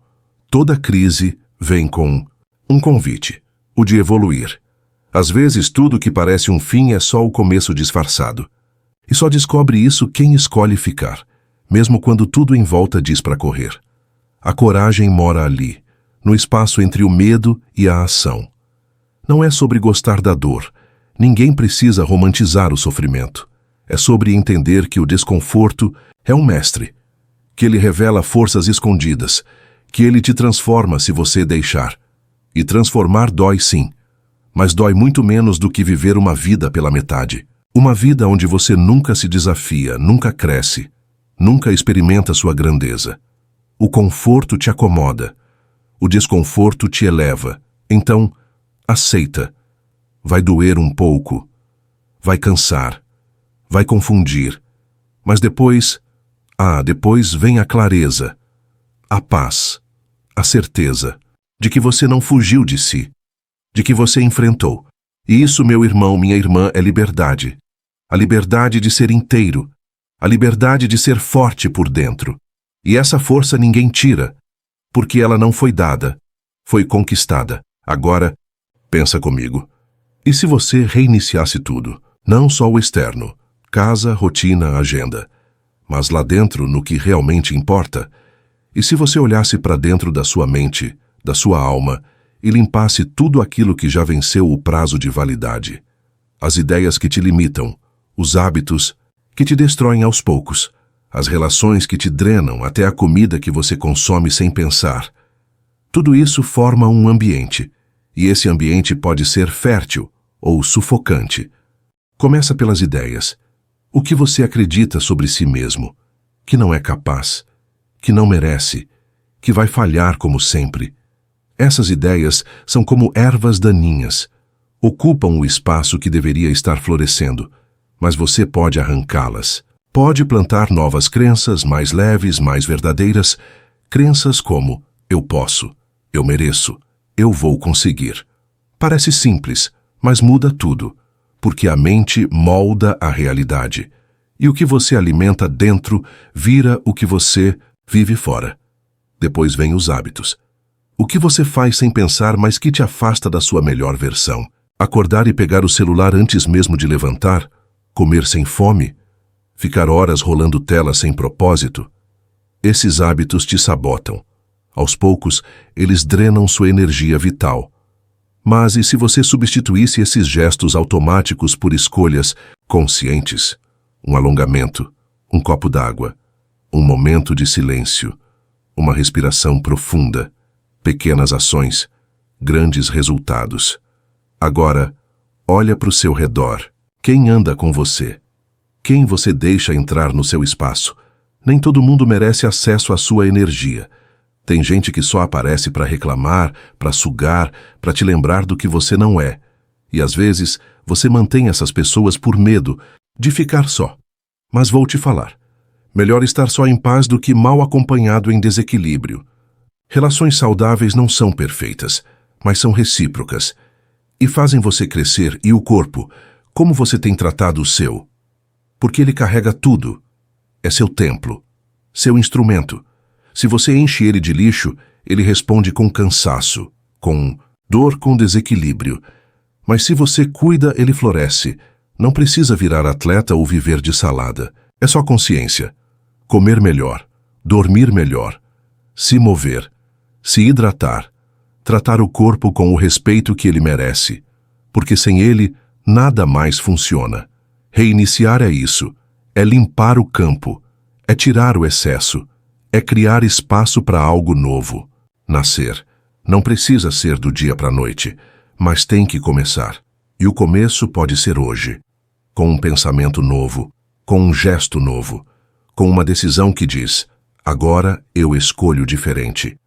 Toda crise vem com um convite, o de evoluir. Às vezes, tudo que parece um fim é só o começo disfarçado. E só descobre isso quem escolhe ficar, mesmo quando tudo em volta diz para correr. A coragem mora ali, no espaço entre o medo e a ação. Não é sobre gostar da dor. Ninguém precisa romantizar o sofrimento. É sobre entender que o desconforto é um mestre, que ele revela forças escondidas, que ele te transforma se você deixar. E transformar dói sim, mas dói muito menos do que viver uma vida pela metade. Uma vida onde você nunca se desafia, nunca cresce, nunca experimenta sua grandeza. O conforto te acomoda, o desconforto te eleva. Então, aceita. Vai doer um pouco, vai cansar, vai confundir, mas depois vem a clareza, a paz, a certeza de que você não fugiu de si, de que você enfrentou. E isso, meu irmão, minha irmã, é liberdade. A liberdade de ser inteiro, a liberdade de ser forte por dentro. E essa força ninguém tira, porque ela não foi dada, foi conquistada. Agora, pensa comigo. E se você reiniciasse tudo, não só o externo, casa, rotina, agenda, mas lá dentro no que realmente importa? E se você olhasse para dentro da sua mente, da sua alma, e limpasse tudo aquilo que já venceu o prazo de validade? As ideias que te limitam, os hábitos que te destroem aos poucos, as relações que te drenam até a comida que você consome sem pensar. Tudo isso forma um ambiente, e esse ambiente pode ser fértil ou sufocante. Começa pelas ideias. O que você acredita sobre si mesmo? Que não é capaz, que não merece, que vai falhar como sempre. Essas ideias são como ervas daninhas. Ocupam o espaço que deveria estar florescendo, mas você pode arrancá-las. Pode plantar novas crenças mais leves, mais verdadeiras, crenças como: eu posso, eu mereço, eu vou conseguir. Parece simples, mas muda tudo, porque a mente molda a realidade. E o que você alimenta dentro vira o que você vive fora. Depois vem os hábitos. O que você faz sem pensar, mas que te afasta da sua melhor versão? Acordar e pegar o celular antes mesmo de levantar? Comer sem fome? Ficar horas rolando tela sem propósito? Esses hábitos te sabotam. Aos poucos, eles drenam sua energia vital. Mas e se você substituísse esses gestos automáticos por escolhas conscientes? Um alongamento, um copo d'água, um momento de silêncio, uma respiração profunda, pequenas ações, grandes resultados. Agora, olha para o seu redor. Quem anda com você? Quem você deixa entrar no seu espaço? Nem todo mundo merece acesso à sua energia. Tem gente que só aparece para reclamar, para sugar, para te lembrar do que você não é. E às vezes, você mantém essas pessoas por medo de ficar só. Mas vou te falar. Melhor estar só em paz do que mal acompanhado em desequilíbrio. Relações saudáveis não são perfeitas, mas são recíprocas. E fazem você crescer. E o corpo, como você tem tratado o seu? Porque ele carrega tudo. É seu templo, seu instrumento. Se você enche ele de lixo, ele responde com cansaço, com dor, com desequilíbrio. Mas se você cuida, ele floresce. Não precisa virar atleta ou viver de salada. É só consciência. Comer melhor, dormir melhor, se mover, se hidratar, tratar o corpo com o respeito que ele merece. Porque sem ele, nada mais funciona. Reiniciar é isso. É limpar o campo. É tirar o excesso. É criar espaço para algo novo. Nascer. Não precisa ser do dia para a noite, mas tem que começar. E o começo pode ser hoje. Com um pensamento novo, com um gesto novo, com uma decisão que diz: agora eu escolho diferente.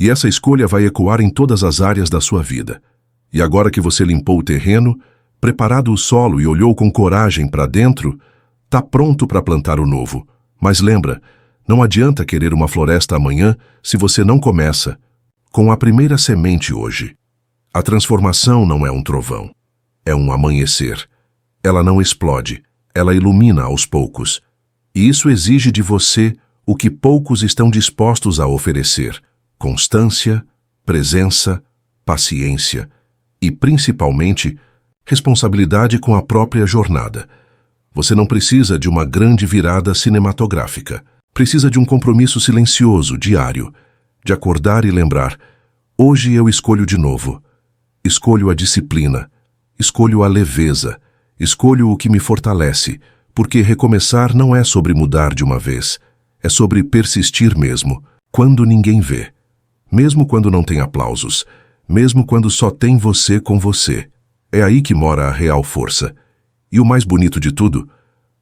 E essa escolha vai ecoar em todas as áreas da sua vida. E agora que você limpou o terreno, preparado o solo e olhou com coragem para dentro, está pronto para plantar o novo. Mas lembra, não adianta querer uma floresta amanhã se você não começa com a primeira semente hoje. A transformação não é um trovão, é um amanhecer. Ela não explode, ela ilumina aos poucos. E isso exige de você o que poucos estão dispostos a oferecer: constância, presença, paciência e, principalmente, responsabilidade com a própria jornada. Você não precisa de uma grande virada cinematográfica. Precisa de um compromisso silencioso, diário, de acordar e lembrar: hoje eu escolho de novo. Escolho a disciplina, escolho a leveza, escolho o que me fortalece, porque recomeçar não é sobre mudar de uma vez, é sobre persistir mesmo, quando ninguém vê. Mesmo quando não tem aplausos, mesmo quando só tem você com você. É aí que mora a real força. E o mais bonito de tudo,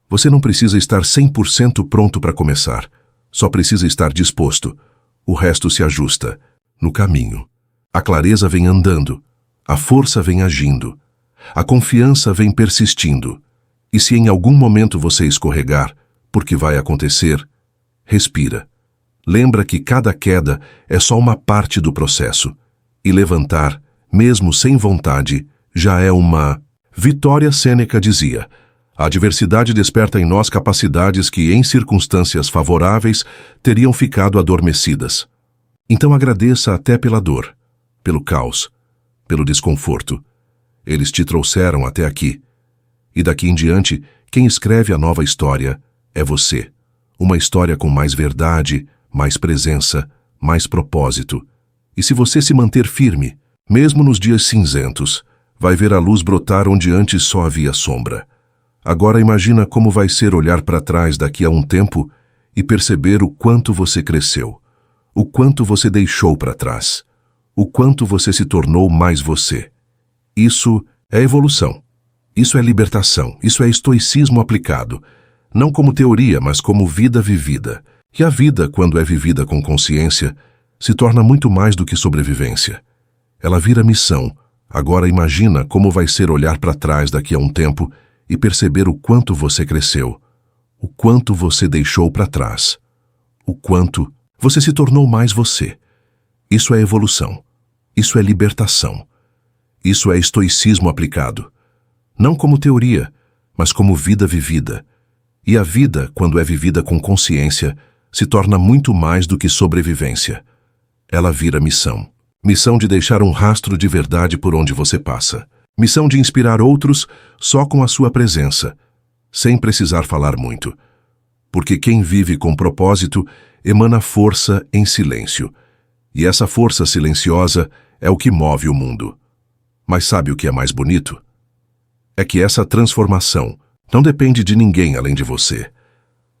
você não precisa estar 100% pronto para começar. Só precisa estar disposto. O resto se ajusta, no caminho. A clareza vem andando, a força vem agindo, a confiança vem persistindo. E se em algum momento você escorregar, porque vai acontecer, respira. Lembra que cada queda é só uma parte do processo. E levantar, mesmo sem vontade, já é uma vitória. Sêneca dizia: a adversidade desperta em nós capacidades que, em circunstâncias favoráveis, teriam ficado adormecidas. Então agradeça até pela dor, pelo caos, pelo desconforto. Eles te trouxeram até aqui. E daqui em diante, quem escreve a nova história é você. Uma história com mais verdade, mais presença, mais propósito. E se você se manter firme, mesmo nos dias cinzentos, vai ver a luz brotar onde antes só havia sombra. Agora imagina como vai ser olhar para trás daqui a um tempo e perceber o quanto você cresceu, o quanto você deixou para trás, o quanto você se tornou mais você. Isso é evolução. Isso é libertação. Isso é estoicismo aplicado. Não como teoria, mas como vida vivida. E a vida, quando é vivida com consciência, se torna muito mais do que sobrevivência. Ela vira missão. Agora imagina como vai ser olhar para trás daqui a um tempo e perceber o quanto você cresceu, o quanto você deixou para trás, o quanto você se tornou mais você. Isso é evolução. Isso é libertação. Isso é estoicismo aplicado. Não como teoria, mas como vida vivida. E a vida, quando é vivida com consciência, se torna muito mais do que sobrevivência. Ela vira missão. Missão de deixar um rastro de verdade por onde você passa. Missão de inspirar outros só com a sua presença, sem precisar falar muito. Porque quem vive com propósito emana força em silêncio. E essa força silenciosa é o que move o mundo. Mas sabe o que é mais bonito? É que essa transformação não depende de ninguém além de você.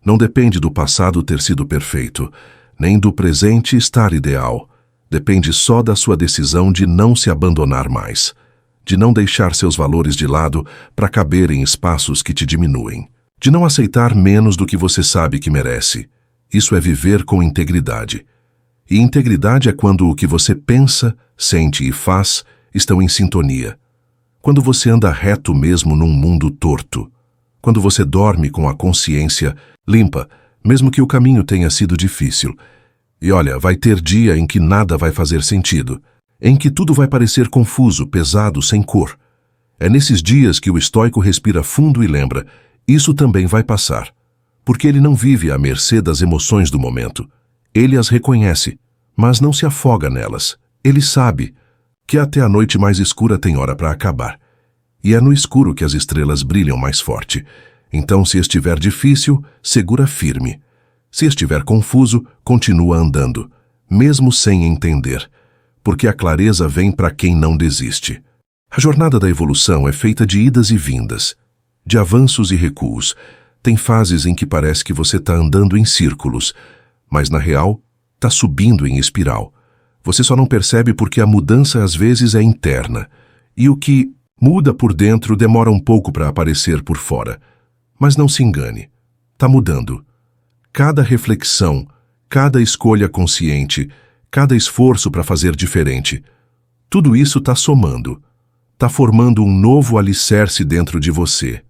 Não depende do passado ter sido perfeito, nem do presente estar ideal. Depende só da sua decisão de não se abandonar mais, de não deixar seus valores de lado para caber em espaços que te diminuem, de não aceitar menos do que você sabe que merece. Isso é viver com integridade. E integridade é quando o que você pensa, sente e faz estão em sintonia. Quando você anda reto mesmo num mundo torto. Quando você dorme com a consciência limpa, mesmo que o caminho tenha sido difícil. E olha, vai ter dia em que nada vai fazer sentido, em que tudo vai parecer confuso, pesado, sem cor. É nesses dias que o estoico respira fundo e lembra: isso também vai passar. Porque ele não vive à mercê das emoções do momento. Ele as reconhece, mas não se afoga nelas. Ele sabe que até a noite mais escura tem hora para acabar. E é no escuro que as estrelas brilham mais forte. Então, se estiver difícil, segura firme. Se estiver confuso, continua andando, mesmo sem entender, porque a clareza vem para quem não desiste. A jornada da evolução é feita de idas e vindas, de avanços e recuos. Tem fases em que parece que você está andando em círculos, mas na real, está subindo em espiral. Você só não percebe porque a mudança às vezes é interna, e o que muda por dentro demora um pouco para aparecer por fora. Mas não se engane, está mudando. Cada reflexão, cada escolha consciente, cada esforço para fazer diferente. Tudo isso está somando, está formando um novo alicerce dentro de você.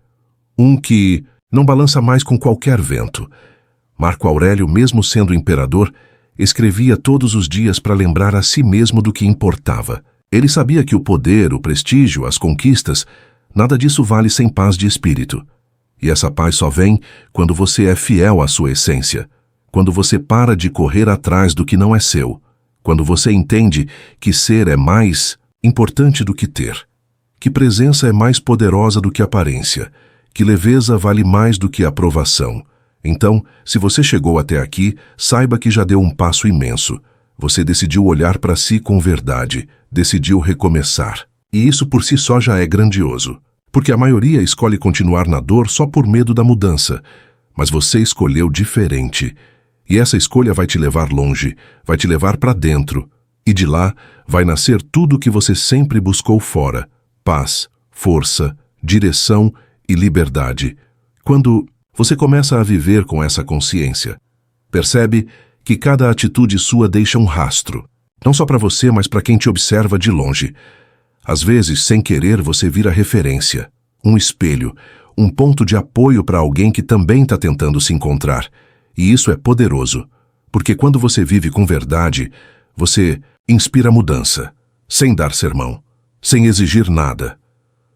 Um que não balança mais com qualquer vento. Marco Aurélio, mesmo sendo imperador, escrevia todos os dias para lembrar a si mesmo do que importava. Ele sabia que o poder, o prestígio, as conquistas, nada disso vale sem paz de espírito. E essa paz só vem quando você é fiel à sua essência, quando você para de correr atrás do que não é seu, quando você entende que ser é mais importante do que ter, que presença é mais poderosa do que aparência, que leveza vale mais do que aprovação. Então, se você chegou até aqui, saiba que já deu um passo imenso. Você decidiu olhar para si com verdade, decidiu recomeçar. E isso por si só já é grandioso. Porque a maioria escolhe continuar na dor só por medo da mudança. Mas você escolheu diferente. E essa escolha vai te levar longe, vai te levar para dentro. E de lá vai nascer tudo o que você sempre buscou fora: paz, força, direção e liberdade. Quando você começa a viver com essa consciência, percebe que cada atitude sua deixa um rastro. Não só para você, mas para quem te observa de longe. Às vezes, sem querer, você vira referência, um espelho, um ponto de apoio para alguém que também está tentando se encontrar. E isso é poderoso, porque quando você vive com verdade, você inspira mudança, sem dar sermão, sem exigir nada,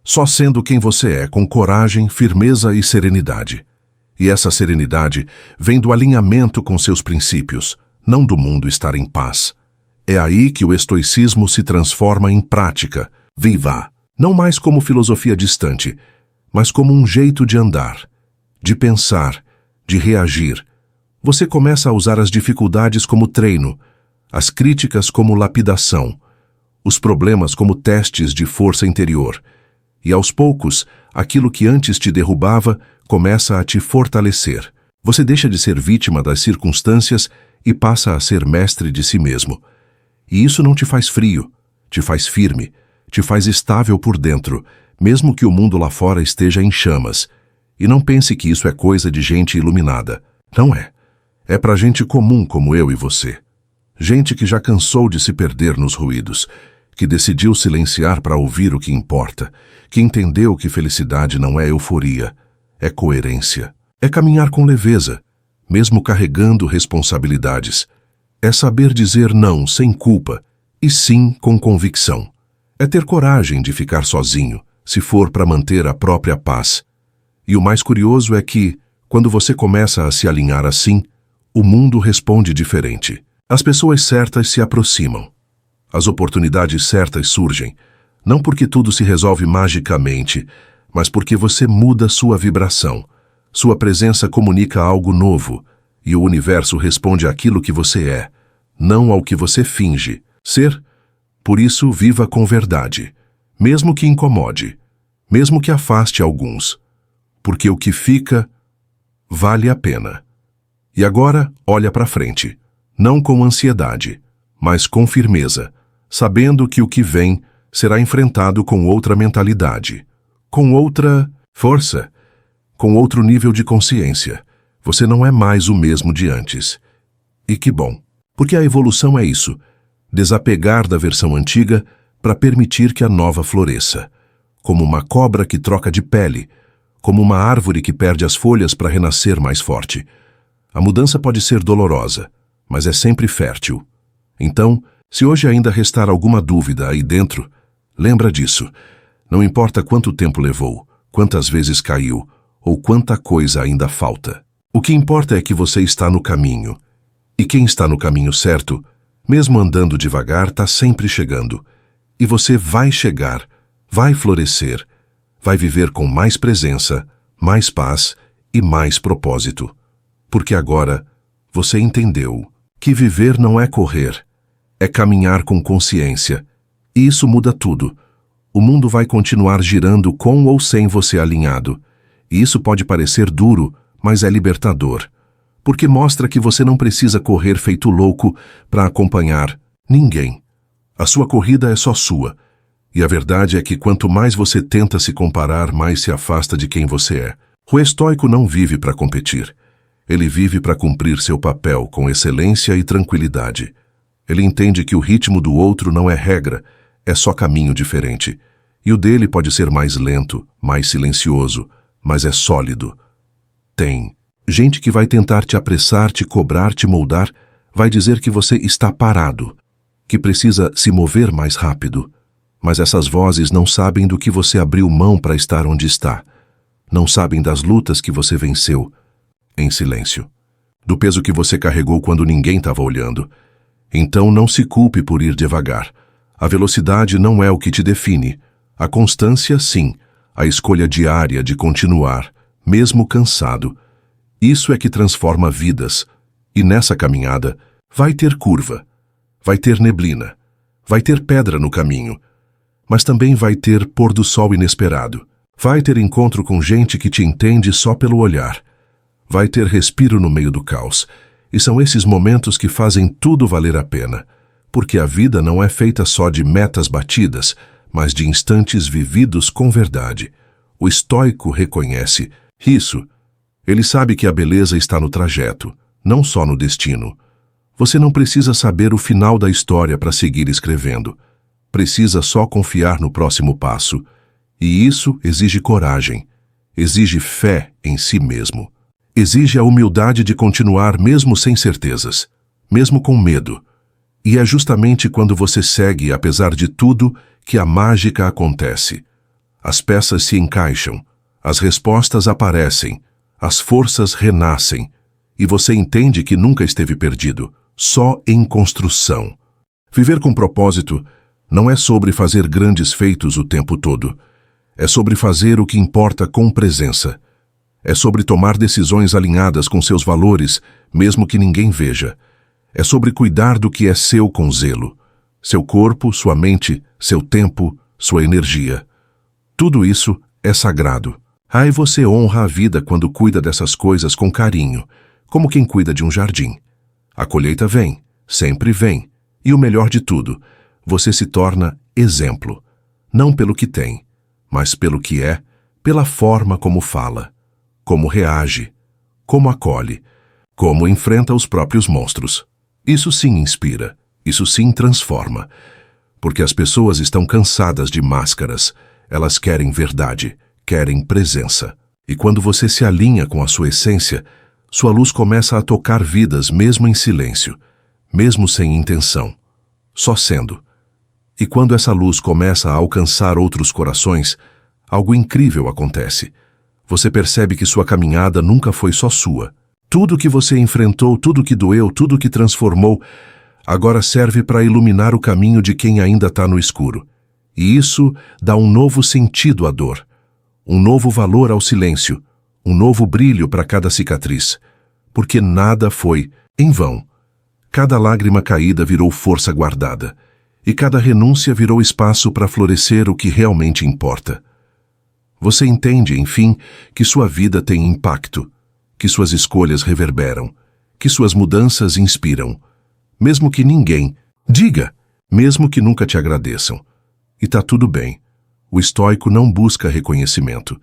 só sendo quem você é, com coragem, firmeza e serenidade. E essa serenidade vem do alinhamento com seus princípios, não do mundo estar em paz. É aí que o estoicismo se transforma em prática, viva, não mais como filosofia distante, mas como um jeito de andar, de pensar, de reagir. Você começa a usar as dificuldades como treino, as críticas como lapidação, os problemas como testes de força interior. E aos poucos, aquilo que antes te derrubava começa a te fortalecer. Você deixa de ser vítima das circunstâncias e passa a ser mestre de si mesmo. E isso não te faz frio, te faz firme, te faz estável por dentro, mesmo que o mundo lá fora esteja em chamas. E não pense que isso é coisa de gente iluminada. Não é. É para gente comum como eu e você. Gente que já cansou de se perder nos ruídos, que decidiu silenciar para ouvir o que importa, que entendeu que felicidade não é euforia, é coerência, é caminhar com leveza, mesmo carregando responsabilidades. É saber dizer não sem culpa e sim com convicção. É ter coragem de ficar sozinho, se for para manter a própria paz. E o mais curioso é que, quando você começa a se alinhar assim, o mundo responde diferente. As pessoas certas se aproximam. As oportunidades certas surgem, não porque tudo se resolve magicamente, mas porque você muda sua vibração. Sua presença comunica algo novo, e o universo responde àquilo que você é, não ao que você finge ser. Por isso, viva com verdade, mesmo que incomode, mesmo que afaste alguns, porque o que fica vale a pena. E agora, olha para frente, não com ansiedade, mas com firmeza, sabendo que o que vem será enfrentado com outra mentalidade, com outra força, com outro nível de consciência. Você não é mais o mesmo de antes. E que bom, porque a evolução é isso, desapegar da versão antiga para permitir que a nova floresça, como uma cobra que troca de pele, como uma árvore que perde as folhas para renascer mais forte. A mudança pode ser dolorosa, mas é sempre fértil. Então, se hoje ainda restar alguma dúvida aí dentro, lembra disso. Não importa quanto tempo levou, quantas vezes caiu, ou quanta coisa ainda falta. O que importa é que você está no caminho. E quem está no caminho certo, mesmo andando devagar, está sempre chegando. E você vai chegar, vai florescer, vai viver com mais presença, mais paz e mais propósito. Porque agora você entendeu que viver não é correr, é caminhar com consciência. E isso muda tudo. O mundo vai continuar girando com ou sem você alinhado. E isso pode parecer duro, mas é libertador. Porque mostra que você não precisa correr feito louco para acompanhar ninguém. A sua corrida é só sua. E a verdade é que quanto mais você tenta se comparar, mais se afasta de quem você é. O estoico não vive para competir. Ele vive para cumprir seu papel com excelência e tranquilidade. Ele entende que o ritmo do outro não é regra, é só caminho diferente. E o dele pode ser mais lento, mais silencioso, mas é sólido. Tem gente que vai tentar te apressar, te cobrar, te moldar, vai dizer que você está parado, que precisa se mover mais rápido. Mas essas vozes não sabem do que você abriu mão para estar onde está. Não sabem das lutas que você venceu, em silêncio. Do peso que você carregou quando ninguém estava olhando. Então não se culpe por ir devagar. A velocidade não é o que te define. A constância, sim. A escolha diária de continuar, mesmo cansado. Isso é que transforma vidas. E nessa caminhada, vai ter curva, vai ter neblina, vai ter pedra no caminho, mas também vai ter pôr do sol inesperado. Vai ter encontro com gente que te entende só pelo olhar. Vai ter respiro no meio do caos. E são esses momentos que fazem tudo valer a pena. Porque a vida não é feita só de metas batidas, mas de instantes vividos com verdade. O estoico reconhece isso. Ele sabe que a beleza está no trajeto, não só no destino. Você não precisa saber o final da história para seguir escrevendo. Precisa só confiar no próximo passo. E isso exige coragem, exige fé em si mesmo. Exige a humildade de continuar mesmo sem certezas, mesmo com medo. E é justamente quando você segue, apesar de tudo, que a mágica acontece. As peças se encaixam, as respostas aparecem, as forças renascem, e você entende que nunca esteve perdido, só em construção. Viver com propósito não é sobre fazer grandes feitos o tempo todo. É sobre fazer o que importa com presença. É sobre tomar decisões alinhadas com seus valores, mesmo que ninguém veja. É sobre cuidar do que é seu com zelo. Seu corpo, sua mente, seu tempo, sua energia. Tudo isso é sagrado. Aí você honra a vida quando cuida dessas coisas com carinho, como quem cuida de um jardim. A colheita vem, sempre vem. E o melhor de tudo, você se torna exemplo. Não pelo que tem, mas pelo que é, pela forma como fala, como reage, como acolhe, como enfrenta os próprios monstros. Isso sim inspira, isso sim transforma. Porque as pessoas estão cansadas de máscaras, elas querem verdade, querem presença. E quando você se alinha com a sua essência, sua luz começa a tocar vidas mesmo em silêncio, mesmo sem intenção, só sendo. E quando essa luz começa a alcançar outros corações, algo incrível acontece. Você percebe que sua caminhada nunca foi só sua. Tudo que você enfrentou, tudo que doeu, tudo que transformou, agora serve para iluminar o caminho de quem ainda está no escuro. E isso dá um novo sentido à dor, um novo valor ao silêncio, um novo brilho para cada cicatriz. Porque nada foi em vão. Cada lágrima caída virou força guardada. E cada renúncia virou espaço para florescer o que realmente importa. Você entende, enfim, que sua vida tem impacto, que suas escolhas reverberam, que suas mudanças inspiram, mesmo que ninguém diga, mesmo que nunca te agradeçam. E tá tudo bem. O estoico não busca reconhecimento,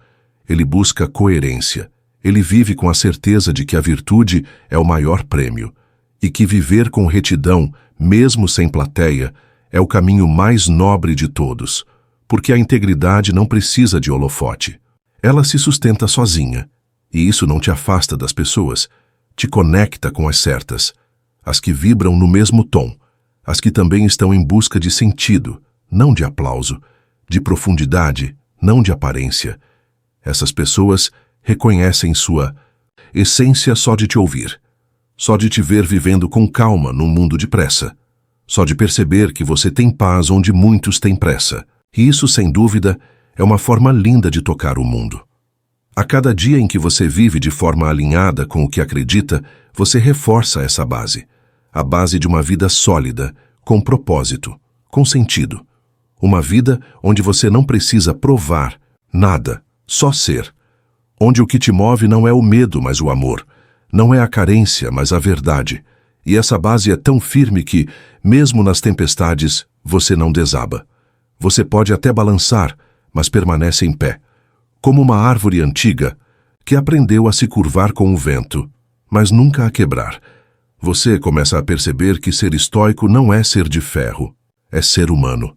ele busca coerência. Ele vive com a certeza de que a virtude é o maior prêmio, e que viver com retidão, mesmo sem plateia, é o caminho mais nobre de todos, porque a integridade não precisa de holofote. Ela se sustenta sozinha, e isso não te afasta das pessoas, te conecta com as certas, as que vibram no mesmo tom, as que também estão em busca de sentido, não de aplauso, de profundidade, não de aparência. Essas pessoas reconhecem sua essência só de te ouvir, só de te ver vivendo com calma num mundo de pressa, só de perceber que você tem paz onde muitos têm pressa. E isso, sem dúvida, é uma forma linda de tocar o mundo. A cada dia em que você vive de forma alinhada com o que acredita, você reforça essa base. A base de uma vida sólida, com propósito, com sentido. Uma vida onde você não precisa provar nada, só ser. Onde o que te move não é o medo, mas o amor. Não é a carência, mas a verdade. E essa base é tão firme que, mesmo nas tempestades, você não desaba. Você pode até balançar, mas permanece em pé. Como uma árvore antiga que aprendeu a se curvar com o vento, mas nunca a quebrar. Você começa a perceber que ser estoico não é ser de ferro, é ser humano,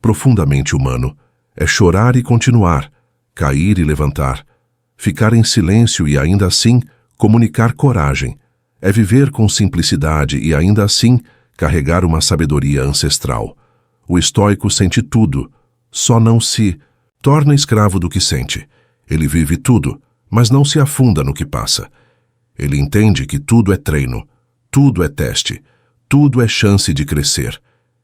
profundamente humano. É chorar e continuar, cair e levantar, ficar em silêncio e ainda assim comunicar coragem. É viver com simplicidade e ainda assim carregar uma sabedoria ancestral. O estoico sente tudo, só não se torna escravo do que sente. Ele vive tudo, mas não se afunda no que passa. Ele entende que tudo é treino, tudo é teste, tudo é chance de crescer.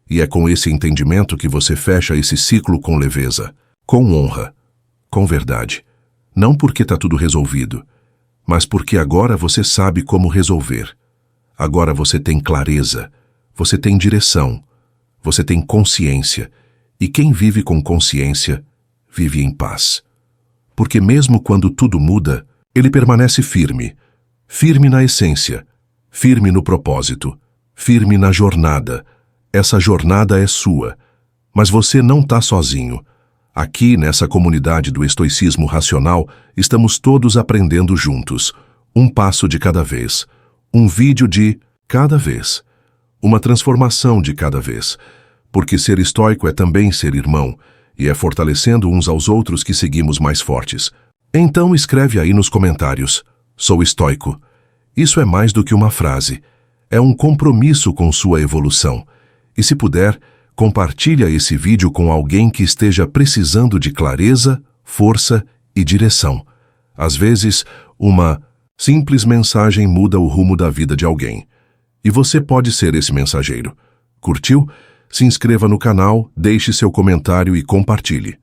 E é com esse entendimento que você fecha esse ciclo com leveza, com honra, com verdade. Não porque está tudo resolvido, mas porque agora você sabe como resolver. Agora você tem clareza, você tem direção, você tem consciência. E quem vive com consciência, vive em paz. Porque mesmo quando tudo muda, ele permanece firme. Firme na essência, firme no propósito, firme na jornada. Essa jornada é sua, mas você não está sozinho. Aqui, nessa comunidade do estoicismo racional, estamos todos aprendendo juntos, um passo de cada vez, um vídeo de cada vez, uma transformação de cada vez, porque ser estoico é também ser irmão, e é fortalecendo uns aos outros que seguimos mais fortes. Então escreve aí nos comentários, sou estoico. Isso é mais do que uma frase, é um compromisso com sua evolução. E se puder, compartilha esse vídeo com alguém que esteja precisando de clareza, força e direção. Às vezes, uma simples mensagem muda o rumo da vida de alguém. E você pode ser esse mensageiro. Curtiu? Se inscreva no canal, deixe seu comentário e compartilhe.